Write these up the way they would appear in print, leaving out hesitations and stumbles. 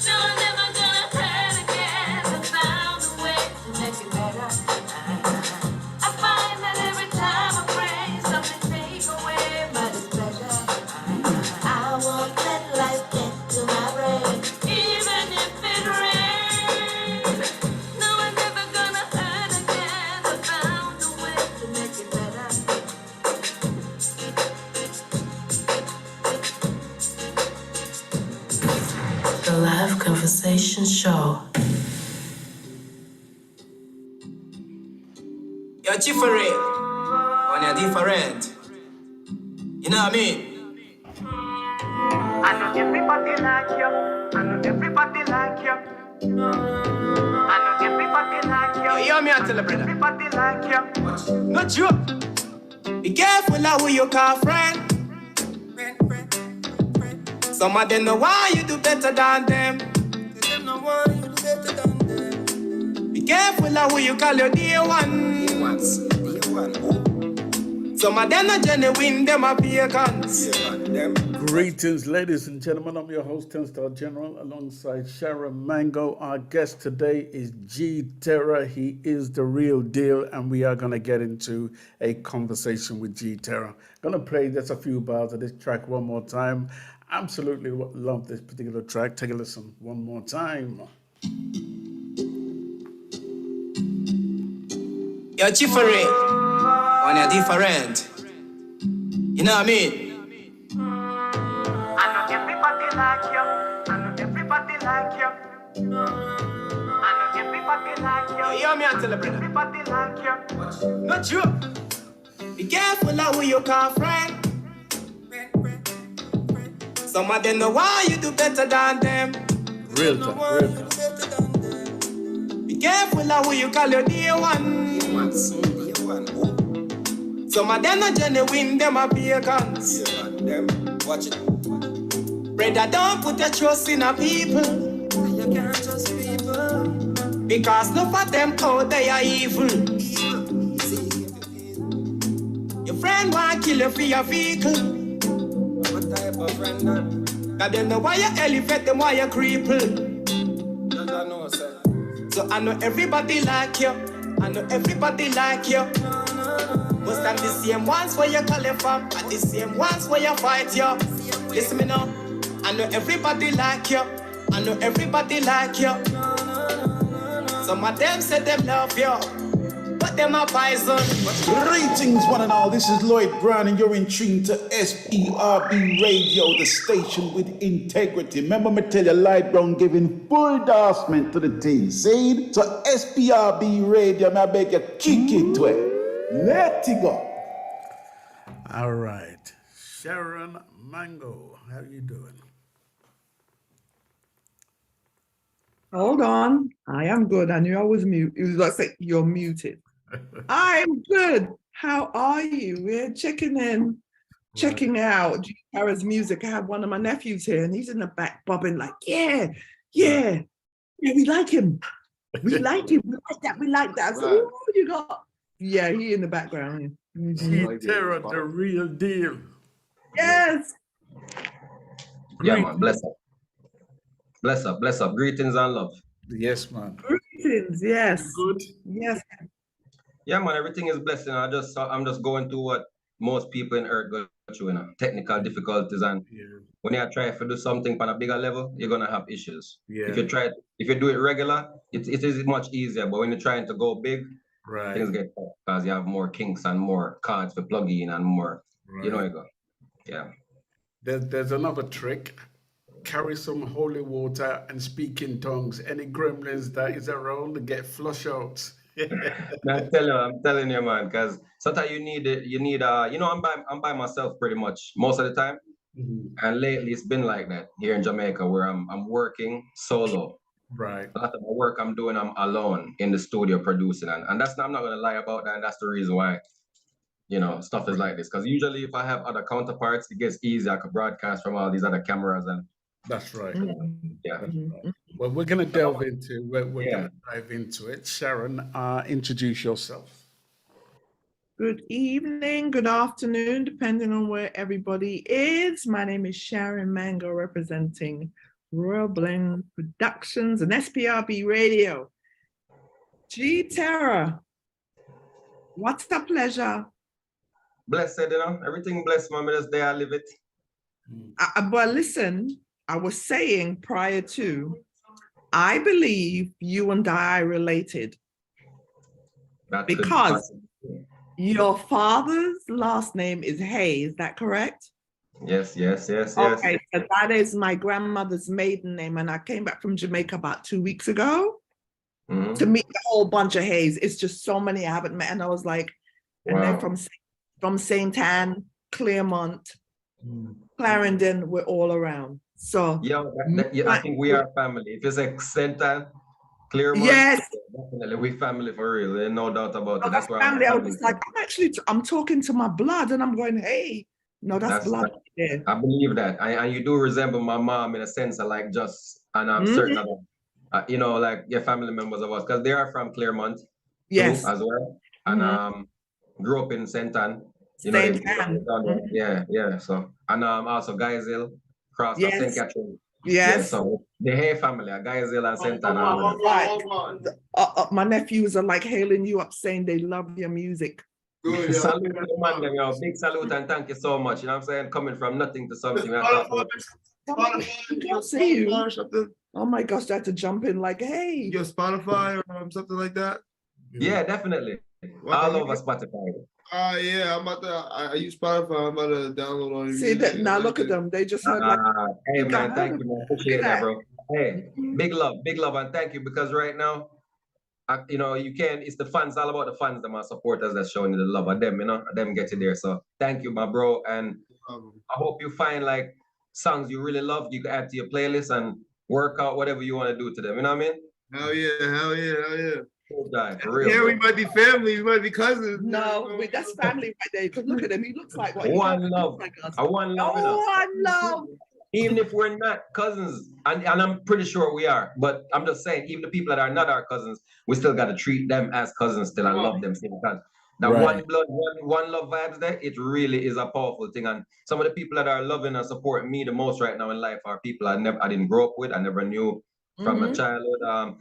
No, I'm never gonna hurt again. I found a way to make it better. I find that every time I pray, something take away my displeasure. I won't let life get to my brain, even if it rains. No, I'm never gonna hurt again. I found a way to make it better. The Live Conversation Show. You're different. When you're different. You know what I mean? I know everybody like you. I know everybody like you. I know everybody like you. You hear me, I tell you, brother. Everybody like you. Not you. Be careful of who you call friend. Some of them know why you do better than them. Be careful of who you call your dear one. Some of them are genuine, them are pagans. Greetings, ladies and gentlemen. I'm your host, 10StarGeneral, alongside Sharon Mango. Our guest today is G-Terra. He is the real deal, and we are going to get into a conversation with G-Terra. Going to play just a few bars of this track one more time. Absolutely love this particular track. Take a listen one more time. You're different. When you're different. You know what I mean? I know everybody like you. I know everybody like you. I know everybody like you. You hear me, I tell you, brother. Everybody like you. Not you. Be careful of who you call friend. Some of them know why you do better than them. Real time. Be careful of who you call your dear one. Some of them are genuine, them are pagans. Watch it. Brother, don't put your trust in a people. You can't trust people. Because look at them how they are evil. Your friend want kill you for your vehicle. What type of friend that? Now they know why you elevate them, why you cripple. Does I know, sir? So I know everybody like you. I know everybody like you. Most of the same ones where you call it from, and the same ones where you fight you. Listen me now. I know everybody like you. I know everybody like you. Some of them say them love you, but them are poison. Greetings, one and all. This is Lloyd Brown, and you're in tune to SPRB Radio, the station with integrity. Remember me tell you, Lloyd Brown giving full endorsement to the team. See? So SPRB Radio, I beg you, kick it to it. Let it go. All right. Sharon Mango, how you doing? Hold on. I am good. I knew I was mute. It was like say, you're muted. I am good. How are you? We're checking out G-Terra's music. I have one of my nephews here and he's in the back bobbing like, yeah, we like him. We like him. We like that. We like that. So, ooh, you got, yeah, he in the background. G-Terra, the real deal. Yes. Yeah, man. Bless up. Bless up. Bless up. Greetings and love. Yes, man. Greetings. Yes. Good. Yes. Yeah, man. Everything is blessed. I'm just going through what most people in Earth go through, technical difficulties, and when you try to do something on a bigger level, you're gonna have issues. Yeah. If you do it regular, it is much easier. But when you're trying to go big, things get tough because you have more kinks and more cards for plug in and more. You know, you go. Yeah. There's another trick. Carry some holy water and speak in tongues. Any gremlins that is around, get flush out. I'm telling you, man, because sometimes you need I'm by myself pretty much most of the time. And lately it's been like that here in Jamaica where I'm working solo. Right. A lot of my work I'm doing, I'm alone in the studio producing. And I'm not gonna lie about that. And that's the reason why, stuff is like this. Because usually if I have other counterparts, it gets easier. I could broadcast from all these other cameras and that's right. Yeah. That's right. Well, we're going to delve into, we're going to dive into it. Sharon, introduce yourself. Good evening, good afternoon, depending on where everybody is. My name is Sharon Mango, representing Royal Blend Productions and SPRB Radio. G-Terra, what a pleasure. Blessed, you know, everything blessed, man. Just there, I live it. But listen, I was saying prior to, I believe you and I are related That could be because possible. your father's last name is Hay, is that correct? Yes. Okay, so that is my grandmother's maiden name, and I came back from Jamaica about 2 weeks ago to meet a whole bunch of Hayes. It's just so many I haven't met, and I was like, and they're from St. Anne, Claremont, Clarendon, we're all around. So yeah, I think we are family. If it's like St. Anne, Claremont, yes, definitely we family for real. There's no doubt about it. That's why family. I was like, I'm talking to my blood, and I'm going, hey, no, that's blood. Yeah. I believe that, and you do resemble my mom in a sense of like just, and I'm certain of, you know, like your family members of us, because they are from Claremont, yes, too, as well, and grew up in St. Anne. You know, St. Anne. Yeah. So, and also Guys Hill, cross of St. Catherine. Yes. Yeah, so the Hay family, Guys Hill and St. Anne. My nephews are like hailing you up, saying they love your music. Good, salute to the man, them, yo. Big salute and thank you so much. You know what I'm saying? Coming from nothing to something. Can't see you. Oh my gosh, I had to jump in like, hey. Your Spotify or something like that? Yeah, definitely. All over Spotify. Yeah, I use Spotify. I'm about to download all your See that now? Look at them. They just heard like. Hey man, thank you, man. Appreciate that, bro. Hey, big love, and thank you, because right now, you know, you can. It's the fans, all about the fans, the supporters that's showing you the love of them. You know, them get you there. So thank you, my bro, and I hope you find like songs you really love. You can add to your playlist and work out whatever you want to do to them. You know what I mean? Hell yeah. For real, yeah, we might be family, we might be cousins. No, that's family right there. Because look at him, he looks like what? One love. One love. One love. Even if we're not cousins, and I'm pretty sure we are, but I'm just saying, even the people that are not our cousins, we still got to treat them as cousins still and love them still. Because that one blood, one love vibes there, it really is a powerful thing. And some of the people that are loving and supporting me the most right now in life are people I didn't grow up with, I never knew from my childhood.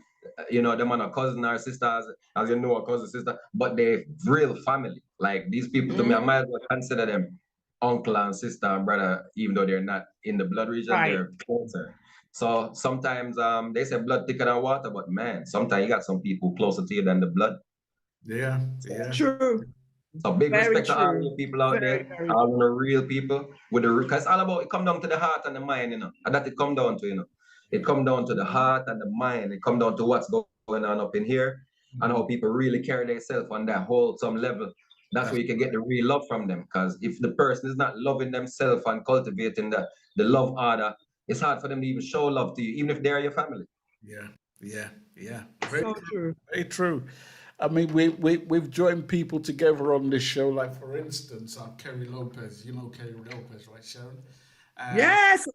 You know, them on a cousin or sister, as you know, a cousin, sister, but they're real family. Like these people to me, I might as well consider them uncle and sister and brother, even though they're not in the blood region, they're closer. So sometimes they say blood thicker than water, but man, sometimes you got some people closer to you than the blood. Yeah. True. So big respect to all the people out there, all the real people, because it's all about, it come down to the heart and the mind, you know, and that it come down to, you know. It comes down to the heart and the mind. It comes down to what's going on up in here and how people really carry themselves on that wholesome level. That's where you can get the real love from them. Because if the person is not loving themselves and cultivating the love order, it's hard for them to even show love to you, even if they're your family. Yeah. Very true. I mean, we've joined people together on this show, like for instance, Kerry Lopez. You know Kerry Lopez, right, Sharon? Yes.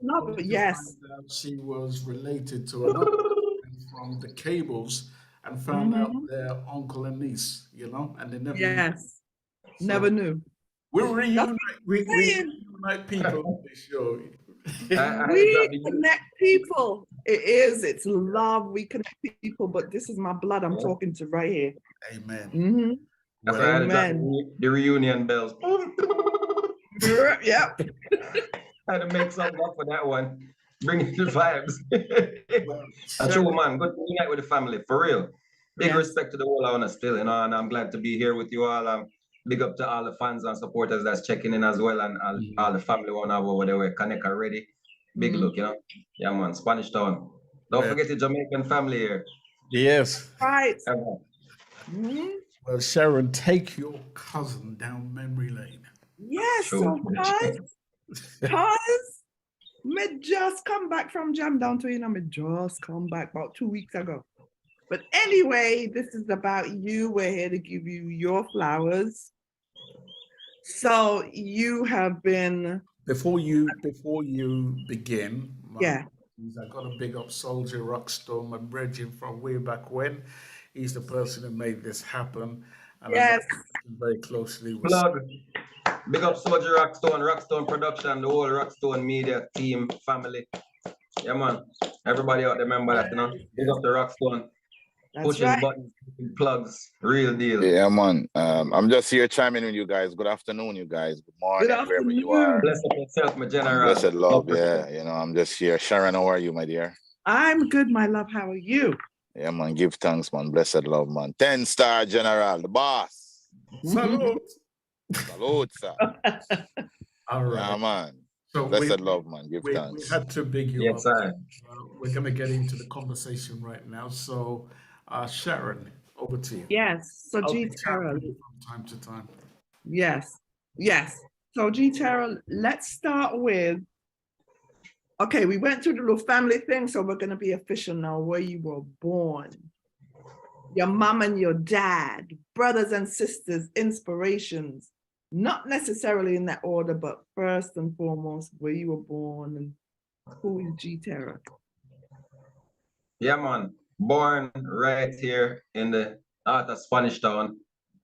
She was related to another from the Cables and found out their uncle and niece, you know, and they never never knew. We reunite people on this show. We connect people. It's love. We connect people, but this is my blood I'm talking to right here. Amen. That's why I had to drop the reunion bells. Yep. I had to make something up for that one. Bring it to vibes. That's true, man. Good to unite with the family, for real. Big respect to the whole owner still, you know, and I'm glad to be here with you all. Big up to all the fans and supporters that's checking in as well, and all the family one over there were connect already. Big look, you know. Yeah, man. Spanish Town. Don't forget the Jamaican family here. Yes. Right. Well, Sharon, take your cousin down memory lane. Yes, so cause me just come back from Jam Down to, you know, me just come back about 2 weeks ago. But anyway, this is about you. We're here to give you your flowers. So you have been... Before you begin, I got to big up Soldier Rockstar, my brethren from way back when. He's the person who made this happen. And Yes. I'm working very closely with. Plug. Big up Soldier Rockstone Production, the whole Rockstone media team, family. Yeah, man. Everybody out there, remember that, you know. Big up the Rockstone. That's Pushing right. buttons, pushing plugs, real deal. Yeah, man. I'm just here chiming with you guys. Good afternoon, you guys. Good morning, Good wherever you are. afternoon. Bless up yourself, my general. Blessed love, yeah. You know, I'm just here. Sharon, how are you, my dear? I'm good, my love. How are you? Yeah, man. Give thanks, man. Blessed love, man. 10-star general, the boss. Salute. Salute, sir. All right. Yeah, man. So Blessed love, man. Give we thanks. had to big you Yes, up. sir. We're going to get into the conversation right now. So, Sharon, over to you. Yes. So I'll be G-Terra. tapping from time to time. Yes. Yes. So G-Terra, let's start with, okay, we went through the little family thing, so we're going to be official now, where you were born. Your mom and your dad, brothers and sisters, inspirations, not necessarily in that order, but first and foremost, where you were born and who is G-Terra? Yeah, man. Born right here in the heart of Spanish Town.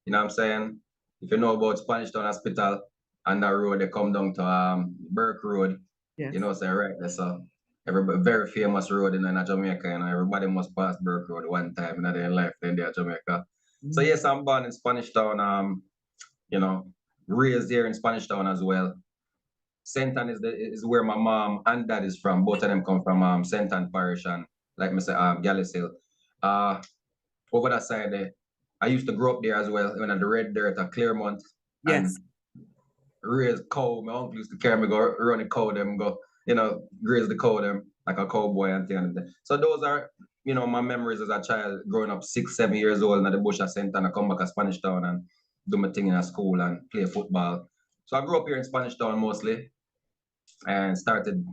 You know what I'm saying? If you know about Spanish Town Hospital, on that road, they come down to Burke Road. Yes. You know, say right there. So everybody, very famous road in Jamaica. You know, everybody must pass Burke Road one time in their life in there, Jamaica. So yes, I'm born in Spanish Town. You know, raised here in Spanish Town as well. St. Ann is where my mom and dad is from. Both of them come from St. Ann Parish and, like I said, Gallis Hill. Over that side there, I used to grow up there as well, when at the Red Dirt at Claremont. Yes. And raise cow. My uncle used to carry me, go run the cow, them go, you know, graze the cow, them like a cowboy and thing. So those are, you know, my memories as a child, growing up 6, 7 years old in the bush at St. Ann. I come back to Spanish Town and do my thing in a school and play football. So I grew up here in Spanish Town mostly and started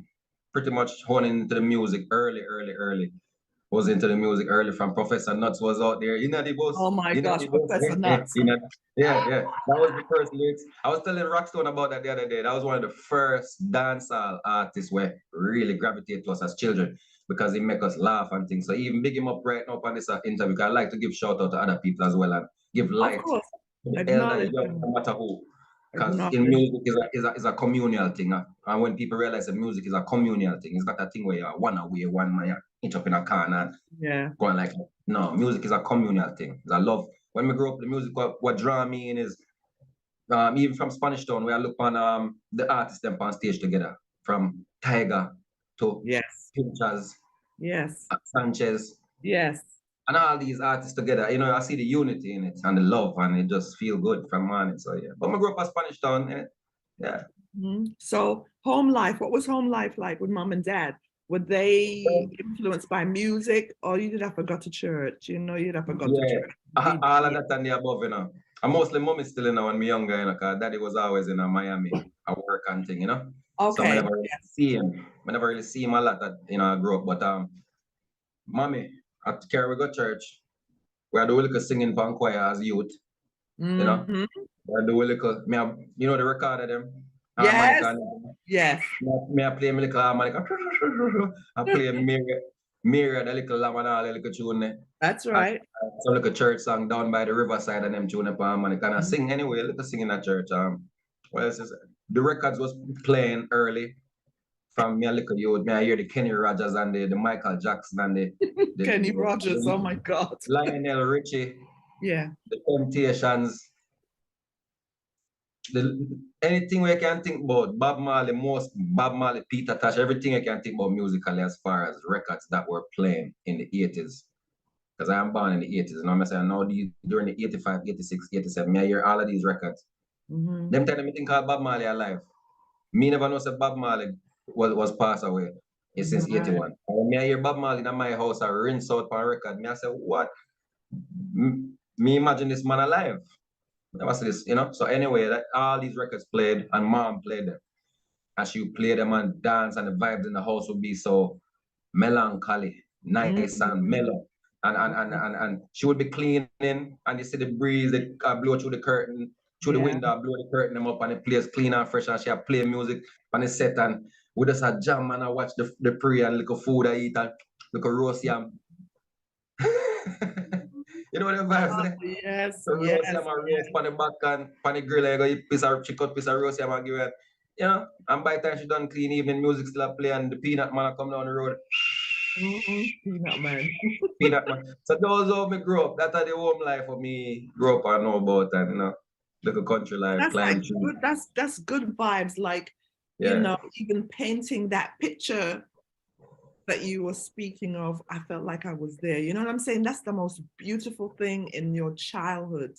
pretty much honing into the music early. Was into the music early from Professor Nuts was out there. You know the bus. Oh my gosh, the bus. Professor Nuts. Yeah. That was the first lyrics. I was telling Rockstone about that the other day. That was one of the first dancehall artists where really gravitate to us as children because he make us laugh and things. So even big him up right now on this interview. I like to give shout out to other people as well and give light Of course. to the Acknowledge elderly, them. no matter who. Because Acknowledge in music is a communal thing. And when people realize that music is a communal thing, it's not a thing where you're one away, one man, you each up in a corner and Yeah. going like, no, music is a communal thing. It's a love. When we grow up, the music, what draw me in is, even from Spanish Town, where I look on the artists them on stage together, from Tiger to Yes. Pinchas, Yes. Sanchez, Yes. and all these artists together. You know, I see the unity in it and the love, and it just feel good from morning. So yeah, but I grew up in Spanish Town. Yeah. So home life, what was home life like with mom and dad? Were they influenced by music, or you did have to go to church? You know, you'd have to go to church. All of that and the above, you know. And mostly mom is still, you know, when me younger, you know, because daddy was always in Miami, at work and thing, you know. Okay. So I never really see him. I never really see him a lot, you know, I grew up. But mommy, at Carry we go church, we had do a little singing for choir as youth, you know. We do a little, you know the record of them? Yes. Harmonica. Yes. Me I play my little harmonica. I play Mary, the little lamb and all the little tune there. That's right. Some little church song down by the riverside and them tune up harmonica. And I sing anyway, little singing at church. Well, it's just, the records was playing early from me a little youth. Me I hear the Kenny Rogers and the Michael Jackson and the Kenny Rogers, oh my God. Lionel Richie. Yeah. The Temptations. Anything we can think about, Bob Marley, Peter Tosh, everything I can think about musically as far as records that were playing in the 80s. Because I am born in the 80s, and I'm saying now during the 85, 86, 87, I hear all of these records. Them time I think called Bob Marley alive. Me never know that Bob Marley was passed away since 81. And when I hear Bob Marley in my house, I rinse out on record, me I say, what? Me imagine this man alive. What's this, you know? So anyway, all these records played and mom played them. And she would play them and dance and the vibes in the house would be so melancholy, nice and mellow. And she would be cleaning and you see the breeze, they blow through the curtain, through the window, blow the curtain them up and the place clean and fresh and she would play music on the set and we just a jam and I watch the pre and little food I eat and little roast yam. You know the vibes there? Yes, So yes. roast yam and roast pan the back and pan the grill, I go eat piece of she cut piece of roast yam and give it. You know, and by the time she done clean evening, music still a play and the peanut man come down the road. Peanut man. Peanut man. So those how me grew up. That's how the home life for me grew up and know about and you know, little country life, That's climb like tree. good, that's good vibes. Like, you Yeah. know, even painting that picture that you were speaking of, I felt like I was there. You know what I'm saying? That's the most beautiful thing in your childhood,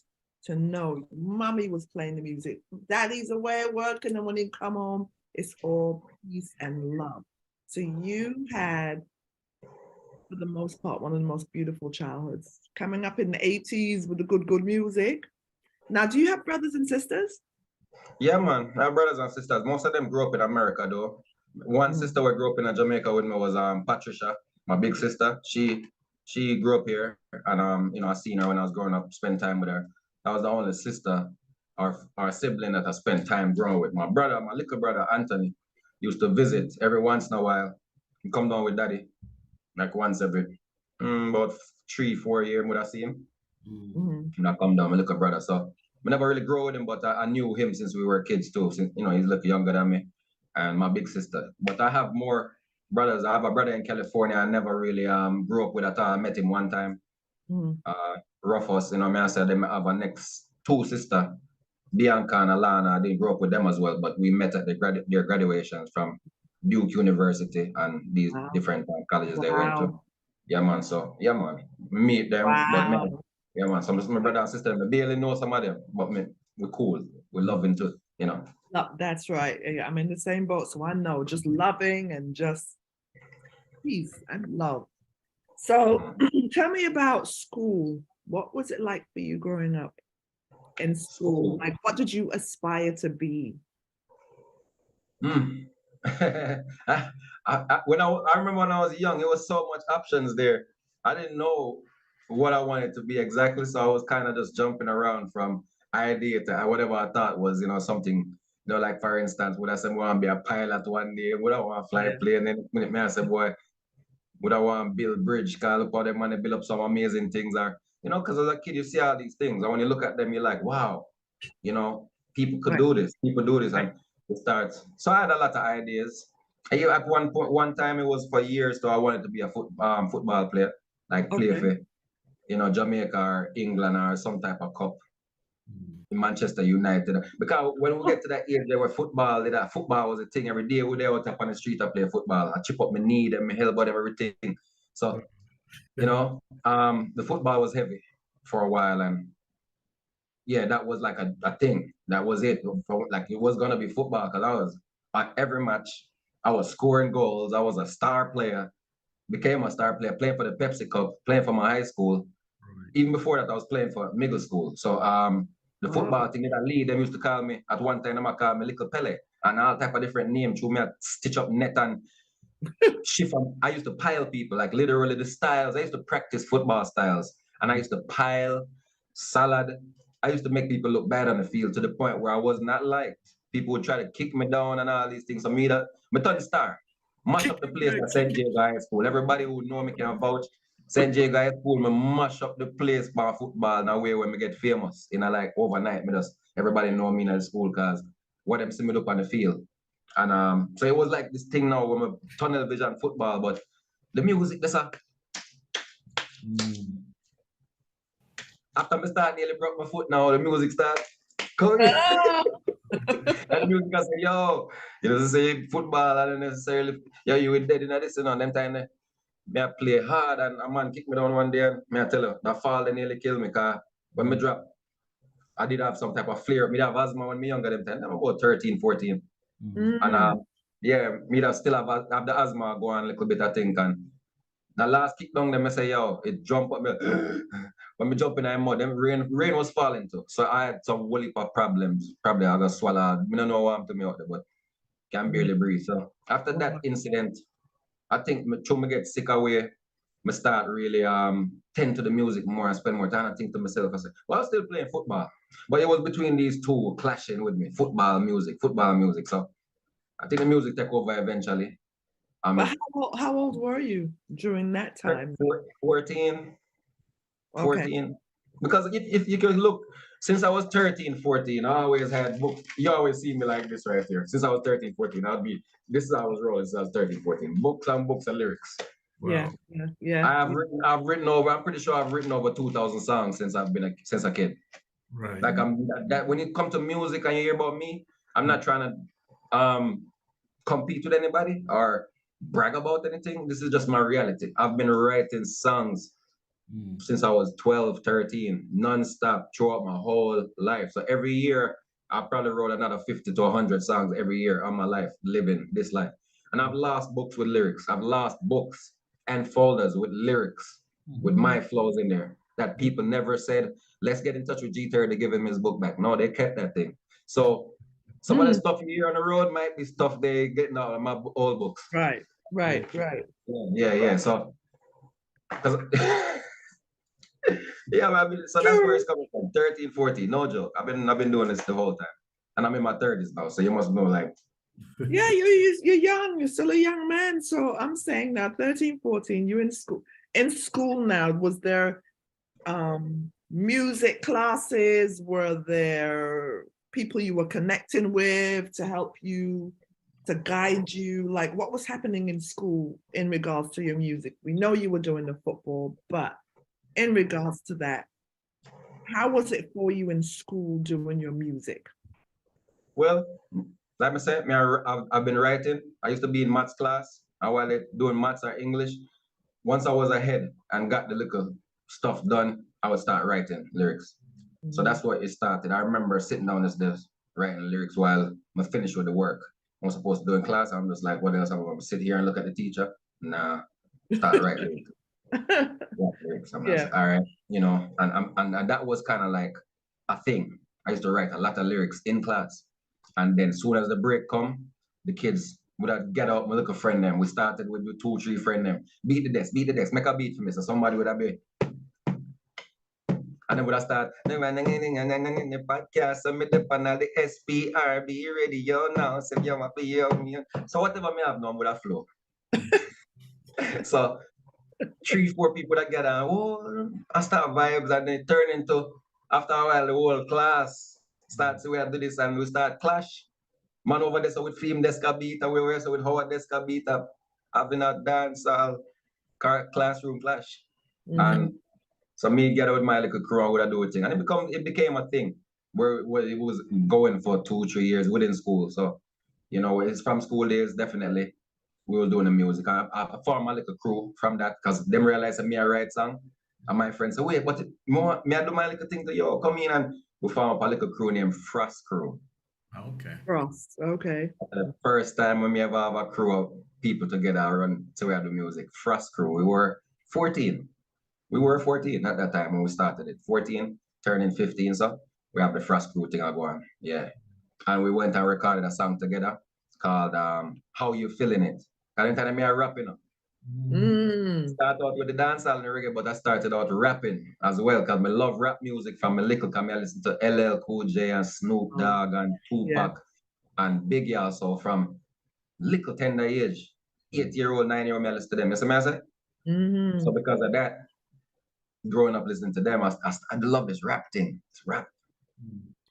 to know mommy was playing the music, daddy's away at work, and then when he come home, it's all peace and love. So you had, for the most part, one of the most beautiful childhoods. Coming up in the 80s with the good music. Now, do you have brothers and sisters? Yeah, man. I have brothers and sisters. Most of them grew up in America though. One sister who grew up in Jamaica with me was Patricia, my big sister. She grew up here and you know, I seen her when I was growing up, spent time with her. That was the only sister our sibling that I spent time growing with. My brother, my little brother Anthony, used to visit every once in a while. He come down with daddy, like once every about 3-4 years would I see him. And I come down, my little brother. So I never really grew with him, but I knew him since we were kids too. Since you know he's a little younger than me, and my big sister. But I have more brothers. I have a brother in California. I never really grew up with at all. I met him one time. Rufus, you know, I said they have a next two sister, Bianca and Alana. I didn't grow up with them as well, but we met at their graduations from Duke University and these different colleges they went to. Yeah, man. So yeah, man. Meet them, but me, yeah, man. Some of my brother and sister, I barely know some of them, but me, we're cool. We're loving too, you know. That's right. Yeah, I'm in the same boat, so I know. Just loving and just peace and love. So tell me about school. What was it like for you growing up in school? Like, what did you aspire to be? I remember when I was young, it was so much options there. I didn't know what I wanted to be exactly, so I was kind of just jumping around from idea to whatever I thought was, you know, something, you know, like for instance, would I say I want to be a pilot one day? Would I want to fly a plane? And then me I said, boy, would I want to build bridge? Cause look how them money build up some amazing things are, you know, because as a kid you see all these things, and when you look at them, you're like, wow, you know, people could do this, people do this, and it starts. So I had a lot of ideas. At one time it was for years, so I wanted to be a football player, like play for, you know, Jamaica or England or some type of cup. In Manchester United, because when we get to that age, there were football was a thing every day. We there out up on the street to play football. I chip up my knee and my elbow and everything. So, you know, the football was heavy for a while, and yeah, that was like a thing. That was it. Like it was gonna be football because I was at every match. I was scoring goals. I was a star player. Became a star player, playing for the Pepsi Cup, playing for my high school. Even before that, I was playing for middle school. So the football thing that lead, them used to call me at one time. Them call me Little Pele and all type of different names. Through me, I stitch up net and shift. I used to pile people, like literally the styles. I used to practice football styles, and I used to pile salad. I used to make people look bad on the field to the point where I was not liked. People would try to kick me down and all these things. So me turn star, mash up the place at St. James High School. Everybody who know me can vouch. St. James High School, me mash up the place by football in a way when me get famous. In a like overnight, me just everybody know me in the school because what them see me up on the field. And so it was like this thing now when me tunnel vision football, but the music, that's a after me start nearly broke my foot now, the music start coming. And the music I say, yo, you know, say football, I don't necessarily, yo, you were dead in this, you know, them time there. Me I play hard and a man kicked me down one day and me I tell you, that fall they nearly killed me because when me drop, I did have some type of flare. Me have asthma when me younger them time. I'm about 13, 14. And yeah, me that still have the asthma go on a little bit, I think. And the last kick down, them I say, yo, it jump up me. When me jump in the mud, them rain was falling too. So I had some whole heap of problems. Probably I got swallowed. I don't know what happened to me out there, but can barely breathe. So after that incident, I think through me get sick away, me start really tend to the music more and spend more time. I think to myself, I said, well, I was still playing football. But it was between these two clashing with me, football, music. So I think the music took over eventually. But how old were you during that time? 14. 14. Because if you can look, since I was 13, 14, I always had books. You always see me like this right here. Since I was 13, 14, this is how I was rolling since I was 13, 14. Books and lyrics. Yeah, yeah. I've written over, I'm pretty sure I've written over 2,000 songs since I've been since a kid. Right. Like that when it comes to music and you hear about me, I'm not trying to compete with anybody or brag about anything. This is just my reality. I've been writing songs since I was 12, 13, non-stop throughout my whole life. So every year, I probably wrote another 50 to 100 songs every year of my life, living this life. And I've lost books with lyrics. I've lost books and folders with lyrics, with my flows in there that people never said, let's get in touch with G-Terra to give him his book back. No, they kept that thing. So some of the stuff you hear on the road might be stuff they getting out of my old books. Right. Yeah. So, yeah, I mean, so that's where it's coming from. 13, 14, no joke. I've been doing this the whole time, and I'm in my 30s now. So you must know, like, yeah, you're young. You're still a young man. So I'm saying now, 13, 14, you're in school. In school now, was there music classes? Were there people you were connecting with to help you, to guide you? Like, what was happening in school in regards to your music? We know you were doing the football, but in regards to that, how was it for you in school doing your music? well, like I said, I've been writing. I used to be in maths class. I was doing maths or English. Once I was ahead and got the little stuff done, I would start writing lyrics. So that's what it started. I remember sitting down this writing lyrics while I finished with the work I was supposed to do in class. I'm just like, what else? I'm going to sit here and look at the teacher? Nah, start writing lyrics. I'm like, all right, you know, and that was kind of like a thing. I used to write a lot of lyrics in class. And then as soon as the break come, the kids would have get out my little friend them. We started with 2, 3 friend them. Beat the desk, make a beat for me. So somebody would have be. And then would have start the podcast, submit the panel, the SPRB radio now. So whatever me have now would have flow. So 3, 4 people that get on, I start vibes and they turn into, after a while, the whole class starts to do this and we start clash. Man over there so with Film Deska beat and we were so with Howard Deska beat up, having a dance classroom clash. And so me get out with my little crew and would do a thing. And it became a thing where it was going for 2, 3 years within school. So, you know, it's from school days, definitely. We were doing the music. I formed my little crew from that because them realized that me I write song. And my friend said, wait, but me I do my little thing to you, come in, and we formed up a little crew named Frost Crew. Okay. Frost, okay. The first time when we ever have a crew of people together run, so we had the music. Frost Crew, we were 14. We were 14 at that time when we started it. 14, turning 15, so we have the Frost Crew thing going. Yeah. And we went and recorded a song together called How You Feeling It. And then time I rapping up. Start out with the dancehall and the reggae, but I started out rapping as well because I love rap music from my little, because I listen to LL Cool J and Snoop Dogg and Tupac and Biggie also from little tender age. 8-year-old, 9-year-old, I listen to them. You see what I say? So because of that, growing up listening to them, I love this rap thing. It's rap.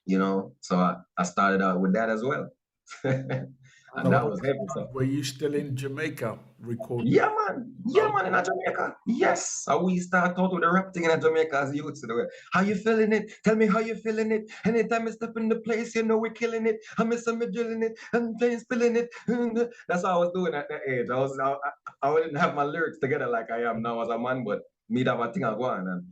You know, so I started out with that as well. And that was heavy. So. Were you still in Jamaica recording? Yeah, man. Yeah, man, in Jamaica. Yes. And we start out with the rap thing in Jamaica as youths. How you feeling it? Tell me how you feeling it. Anytime I step in the place, you know we're killing it. I miss me drilling it and playing spilling it. That's what I was doing at that age. I wouldn't have my lyrics together like I am now as a man, but me that thing I go on. And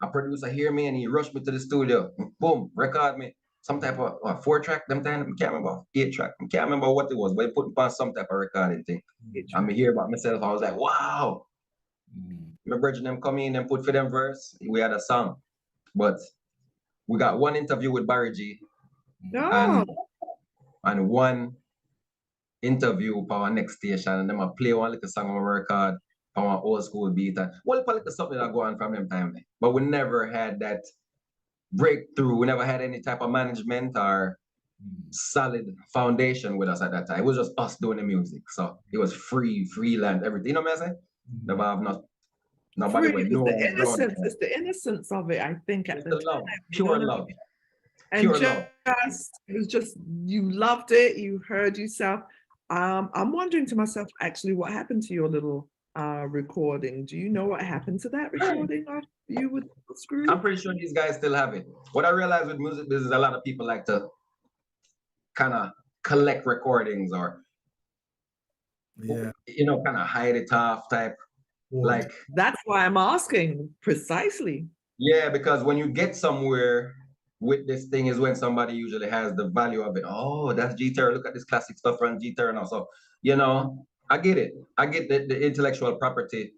a producer hear me and he rushed me to the studio. Boom, record me. Some type of 4-track, them time, I can't remember, 8-track. I can't remember what it was, but he put on some type of recording thing. And I hear about myself, I was like, wow. My brethren them come in and put for them verse, we had a song. But we got one interview with Barry G. And one interview for our next station, and then I play one little song on my record, for our old school beat. And well, it's something that go on from them time. But we never had that breakthrough. We never had any type of management or solid foundation with us at that time. It was just us doing the music. So it was freelance, everything. You know what I'm saying? Never have nothing. Nobody Free. would It's know the I was around innocence. there. It's the innocence of it, I think, at It's the the time. love, You don't pure know. love, And pure love. it was just, you loved it, you heard yourself. I'm wondering to myself, actually, what happened to your little recording? Do you know what happened to that recording of you with Screw? I'm pretty sure these guys still have it. What I realize with music business, a lot of people like to kind of collect recordings or, Yeah. kind of hide it off type. Like, That's why I'm asking precisely. yeah, because when you get somewhere with this thing is when somebody usually has the value of it. Oh, that's G-Terra. Look at this classic stuff from G-Terra now. So, I get it. I get the intellectual property,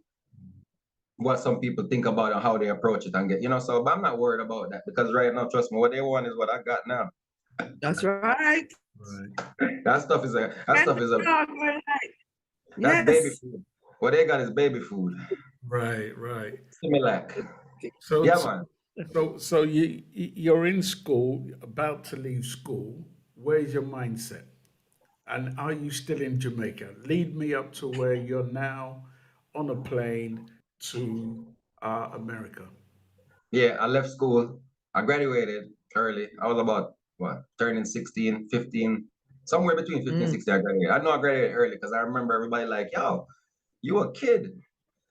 what some people think about and how they approach it and get, so, but I'm not worried about that because right now, trust me, what they want is what I got now. That's right. That stuff is that's baby Yes. food. What they got is baby food. Right. Similar. So, Yeah, man. So you're in school, about to leave school. Where's your mindset? And are you still in Jamaica? Lead me up to where you're now on a plane to America. Yeah, I left school. I graduated early. I was about, turning 16, 15, somewhere between 15 and 16, I graduated. I know I graduated early because I remember everybody like, yo, you a kid.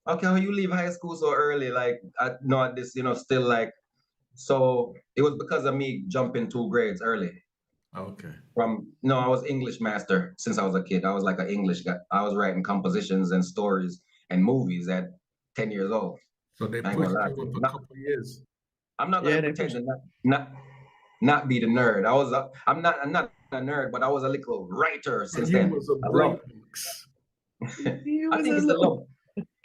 Okay, how you leave high school so early? Like, I know this, still like, so it was because of me jumping 2 grades early. Okay. I was English master since I was a kid. I was like an English guy. I was writing compositions and stories and movies at 10 years old. So they I ain't pushed gonna lie you to up you. a couple of years. I'm not gonna pretend to not be the nerd. I'm not a nerd, but I was a little writer since You then. was a I brain. think it's the love.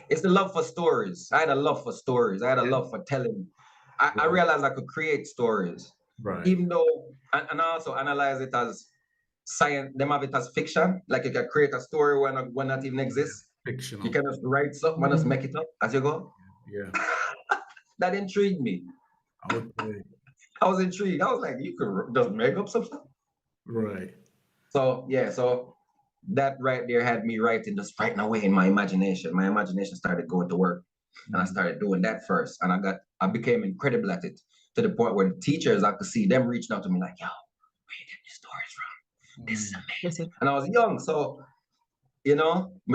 It's the love for stories. I had a love for stories. I had a love for telling. I realized I could create stories. Right. Even though, and I also analyze it as science, them have it as fiction. Like you can create a story when not even exists. Fictional. You can just write something and just make it up as you go. Yeah. That intrigued me. Okay. I was intrigued. I was like, you could just make up some stuff. Right. So yeah, so that right there had me writing, just writing away in my imagination. My imagination started going to work. And I started doing that first. And I became incredible at it to the point where the teachers, I could see them reaching out to me like, yo, where you get these stories from? This is amazing. And I was young. So, I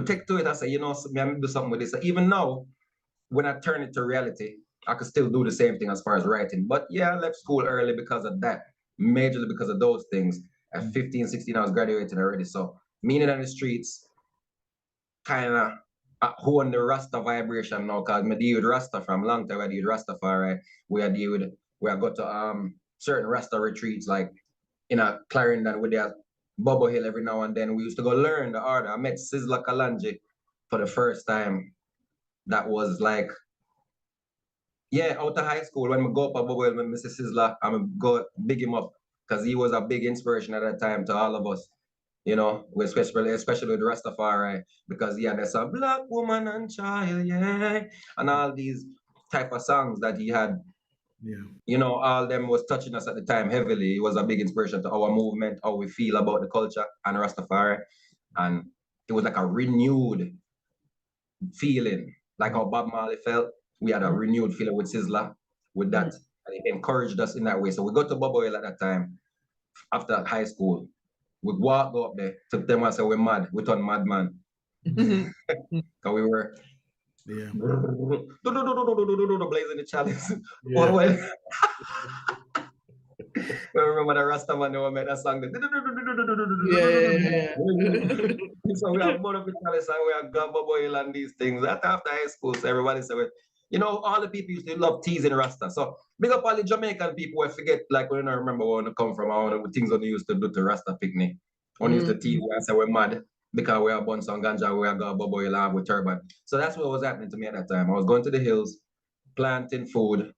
take to it, I say, so I'm gonna do something with this. So even now, when I turn it to reality, I could still do the same thing as far as writing. But yeah, I left school early because of that, majorly because of those things. At 15, 16, I was graduating already. So meaning on the streets, kind of who on the Rasta vibration now, because I deal with Rasta from long time. I deal with Rastafari. We got to certain Rasta retreats like in a Clarendon with the Bobo Hill every now and then. We used to go learn the art. I met Sizzla Kalanji for the first time. That was like, out of high school when we go up at Bobo Hill with Mr. Sizzla, I'm go big him up because he was a big inspiration at that time to all of us. Especially with Rastafari, because there's a black woman and child, and all these type of songs that he had. Yeah. All them was touching us at the time heavily. It was a big inspiration to our movement, how we feel about the culture and Rastafari. And it was like a renewed feeling, like how Bob Marley felt. We had a renewed feeling with Sizzla, with that. And it encouraged us in that way. So we got to Bobo Hill at that time, after high school. We walk up there, took them and said, we're mad. We turned madman. Because we were blazing the chalice. Well, I remember the Rasta man who made that song. So we have Bobo Chalice and we have Bobo Hill and these things. After high school, so everybody said, all the people used to love teasing Rasta. So big up all the Jamaican people who forget, like, when I remember where we come from, all the things we used to do to Rasta picnic. One used to tease and say we're mad because we are buns on ganja, we are got Bobo Hill with turban. So that's what was happening to me at that time. I was going to the hills, planting food,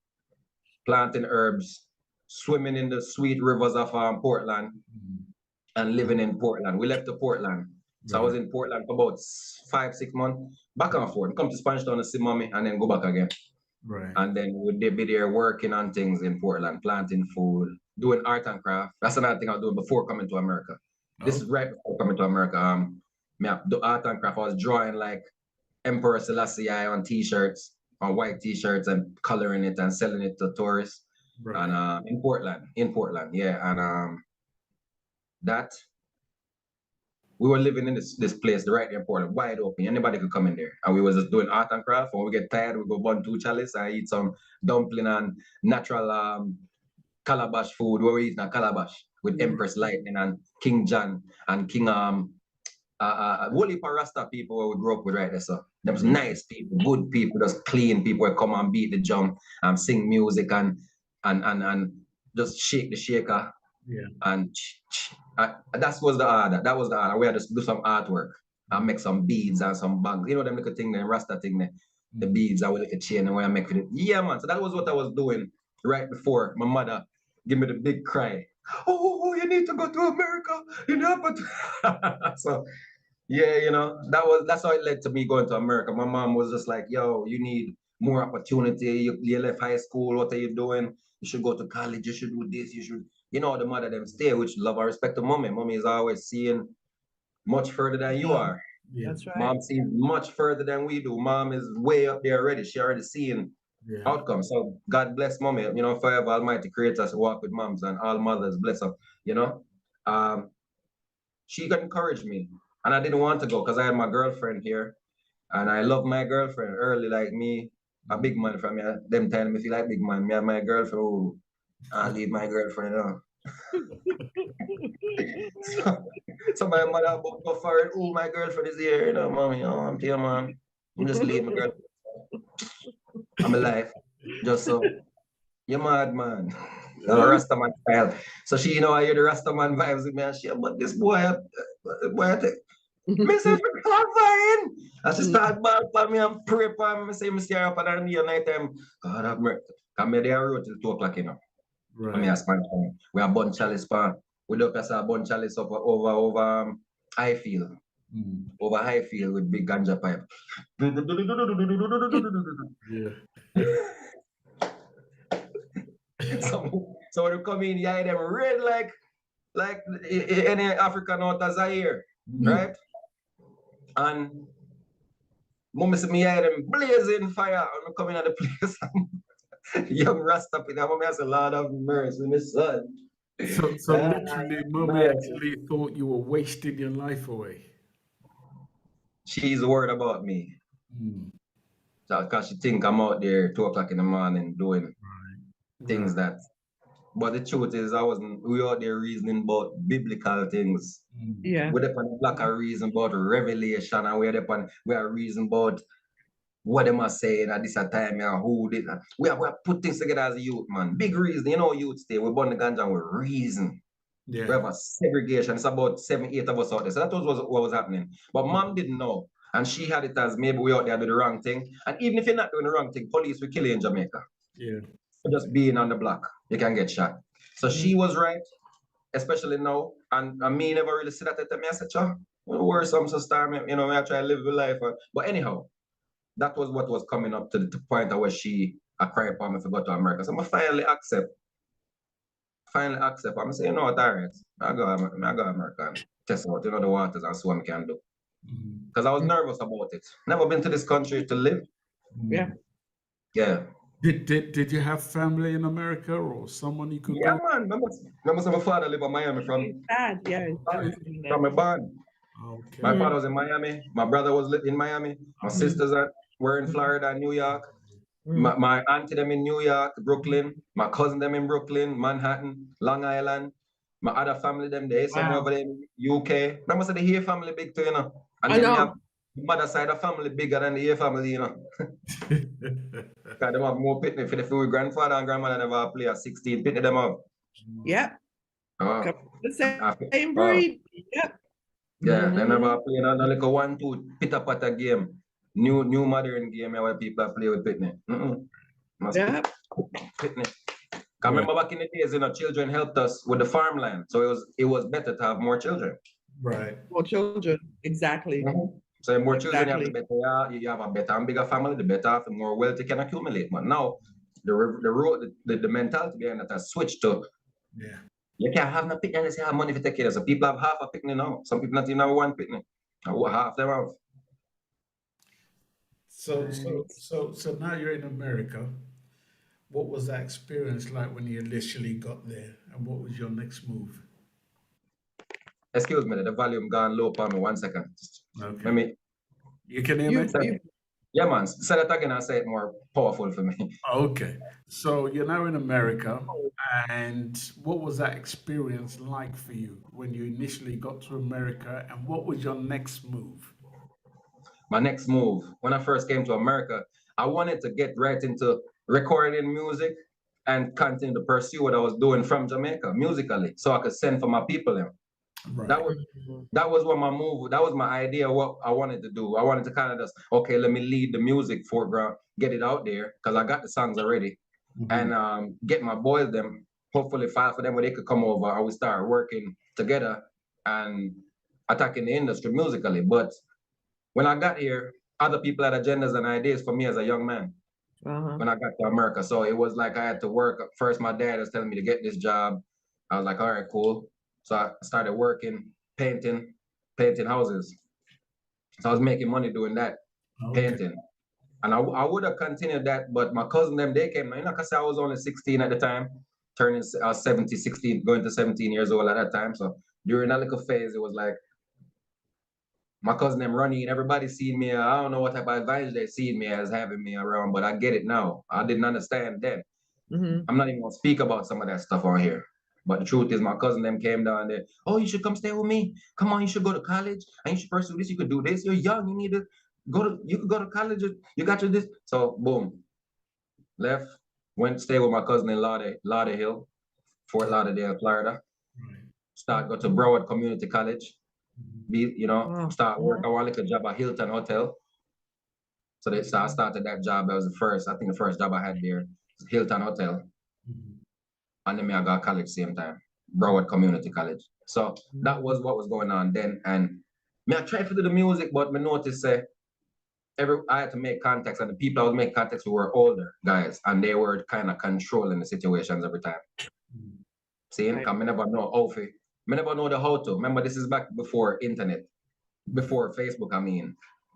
planting herbs, swimming in the sweet rivers of Portland, and living in Portland. We left to Portland. So I was in Portland for about 5-6 months, back and forth. Come to Spanish Town to see mommy and then go back again. Right. And then we'd be there working on things in Portland, planting food, doing art and craft. That's another thing I was doing before coming to America. This is right before coming to America. Do art and craft. I was drawing like Emperor Selassie on t-shirts. on white t-shirts and coloring it and selling it to tourists. Right. And in Portland, yeah. And that we were living in this place right there in Portland, wide open. Anybody could come in there. And we was just doing art and craft. When we get tired, we go burn 2 chalice and eat some dumpling and natural calabash food. Where we eating a calabash with Empress Lightning and King John and King whole heap of Rasta people where we grew up with right there. So there was nice people, good people, just clean people who come and beat the drum and sing music and just shake the shaker. Yeah. And that was the order. That was the order. We had to do some artwork and make some beads and some bags. You know them little thing, the Rasta thing, the beads and we like a chain and we make it. Yeah, man. So that was what I was doing right before my mother gave me the big cry. Oh, you need to go to America. You know, but so yeah, you know, that's how it led to me going to America. My mom was just like, yo, you need more opportunity. You left high school. What are you doing? You should go to college. You should do this. You should. You know, the mother them stay, which love and respect to mommy. Mommy is always seeing much further than you are. Yeah. That's right. Mom sees much further than we do. Mom is way up there already. She already seeing outcomes. So God bless mommy. You know, forever Almighty creators walk with moms and all mothers bless her. You know, she could encourage me, and I didn't want to go because I had my girlfriend here, and I love my girlfriend early like me. A big man from me. Them telling me feel like big man. Me and my girlfriend. Oh, I leave my girlfriend on. so my mother about go for it. Oh, my girlfriend is here, you know, mommy. Oh, I'm here, mom. I'm just leave my girlfriend. I'm alive. Just so. You're mad, man. Rastaman style. So she, you know, I hear the Rastaman vibes with me and she, but this boy, I take. Mr. Fine. And she start ball for me and pray for me. Say, Mr. Up and the night time. God have mercy. Come here, they are road till 2 o'clock, you know. Right. I mean, we have bun chalice pan. We look at a bun chalice up over Highfield. Over Highfield with big ganja pipe. Yeah. So when you come in, you hear them red like any African out as I hear, right? And mom said me hear them blazing fire when I come in at the place. Young Rasta, mommy has a lot of mercy, my son. So literally, mommy actually thought you were wasting your life away. She's worried about me. Because she think I'm out there 2 o'clock in the morning doing things that. But the truth is, we out there reasoning about biblical things. Yeah. We're upon black reason about revelation, and we are reason about what they must say at this time and who did. We have put things together as a youth, man. Big reason, you know, youth stay. We burn the ganja and we reason. Yeah. We have a segregation. It's about 7, 8 of us out there. So that was what was happening. But mom didn't know. And she had it as maybe we out there doing the wrong thing. And even if you're not doing the wrong thing, police will kill you in Jamaica. Yeah. For just being on the block, you can get shot. So she was right, especially now. And me never really said that to me. I said, "Cha, we're some star, you know, I try to live the life." But anyhow, that was what was coming up to the point where she cried for me if I go to America. So I finally accept. I'm saying, no, all right. I go America and test out, you know, the waters and see what I can do. Because I was nervous about it. Never been to this country to live. Yeah. Yeah. Did you have family in America or someone you could Yeah, go? man. Remember my father lived in Miami from my band. Okay. My father was in Miami. My brother was in Miami. My sisters were in Florida and New York. My auntie them in New York, Brooklyn. My cousin them in Brooklyn, Manhattan, Long Island. My other family them there, somewhere over there in UK. Remember, so the here family big too, you know. And then you have the mother side of family bigger than the here family, you know. Because them have more pitney for the grandfather and grandmother never play at 16 pitney them up. Yep. The same breed. Yep. Yeah, they never play another like a 1-2 pitter patter game. New modern game where people play with pitney. Yeah. Pitney. I remember back in the days, you know, children helped us with the farmland. So it was better to have more children. Right. More children, exactly. So the more children you have, the better you have a better and bigger family, the better, the more wealth you can accumulate. But now the mentality behind that has switched to you can't have no picnic unless you have money to take care of. So people have half a picnic now. Some people not even have 1 picnic. Half them have. So now you're in America. What was that experience like when you initially got there, and what was your next move? Excuse me, the volume gone low for me 1 second. Okay. Let me, You can hear me? yeah, man, say that again and say it more powerful for me. Okay. So you're now in America, and what was that experience like for you when you initially got to America, and what was your next move? My next move, when I first came to America, I wanted to get right into recording music and continue to pursue what I was doing from Jamaica musically, so I could send for my people in. That Right. was what my move, that was my idea, what I wanted to do. I wanted to kind of just, okay, let me lead the music foreground, get it out there, because I got the songs already, and get my boys them, hopefully 5 of them where they could come over and we start working together and attacking the industry musically. But when I got here, other people had agendas and ideas for me as a young man when I got to America. So it was like I had to work. First, my dad was telling me to get this job. I was like, all right, cool. So I started working, painting houses. So I was making money doing that, painting. And I would have continued that, but my cousin, them, they came. You know, because I was only 16 at the time, turning 16, going to 17 years old at that time. So during that little phase, it was like, my cousin them running, everybody seen me. I don't know what type of advantage they seen me as having me around, but I get it now. I didn't understand then. I'm not even gonna speak about some of that stuff on here. But the truth is, my cousin them came down there. Oh, you should come stay with me. Come on, you should go to college and you should pursue this. You could do this. You're young. You need to go to. You could go to college. You got your this. So boom, left. Went to stay with my cousin in Lauderdale, Fort Lauderdale, Florida. Go to Broward Community College. Start work. I want like a job at Hilton Hotel. So I started that job. That was the first job I had there, Hilton Hotel. And then I got college same time, Broward Community College. So that was what was going on then. And I tried to do the music, but I noticed I had to make contacts, and the people I was making contacts with were older guys, and they were kind of controlling the situations every time. See, because I never know how to. I never know the how to. Remember, this is back before internet, before Facebook,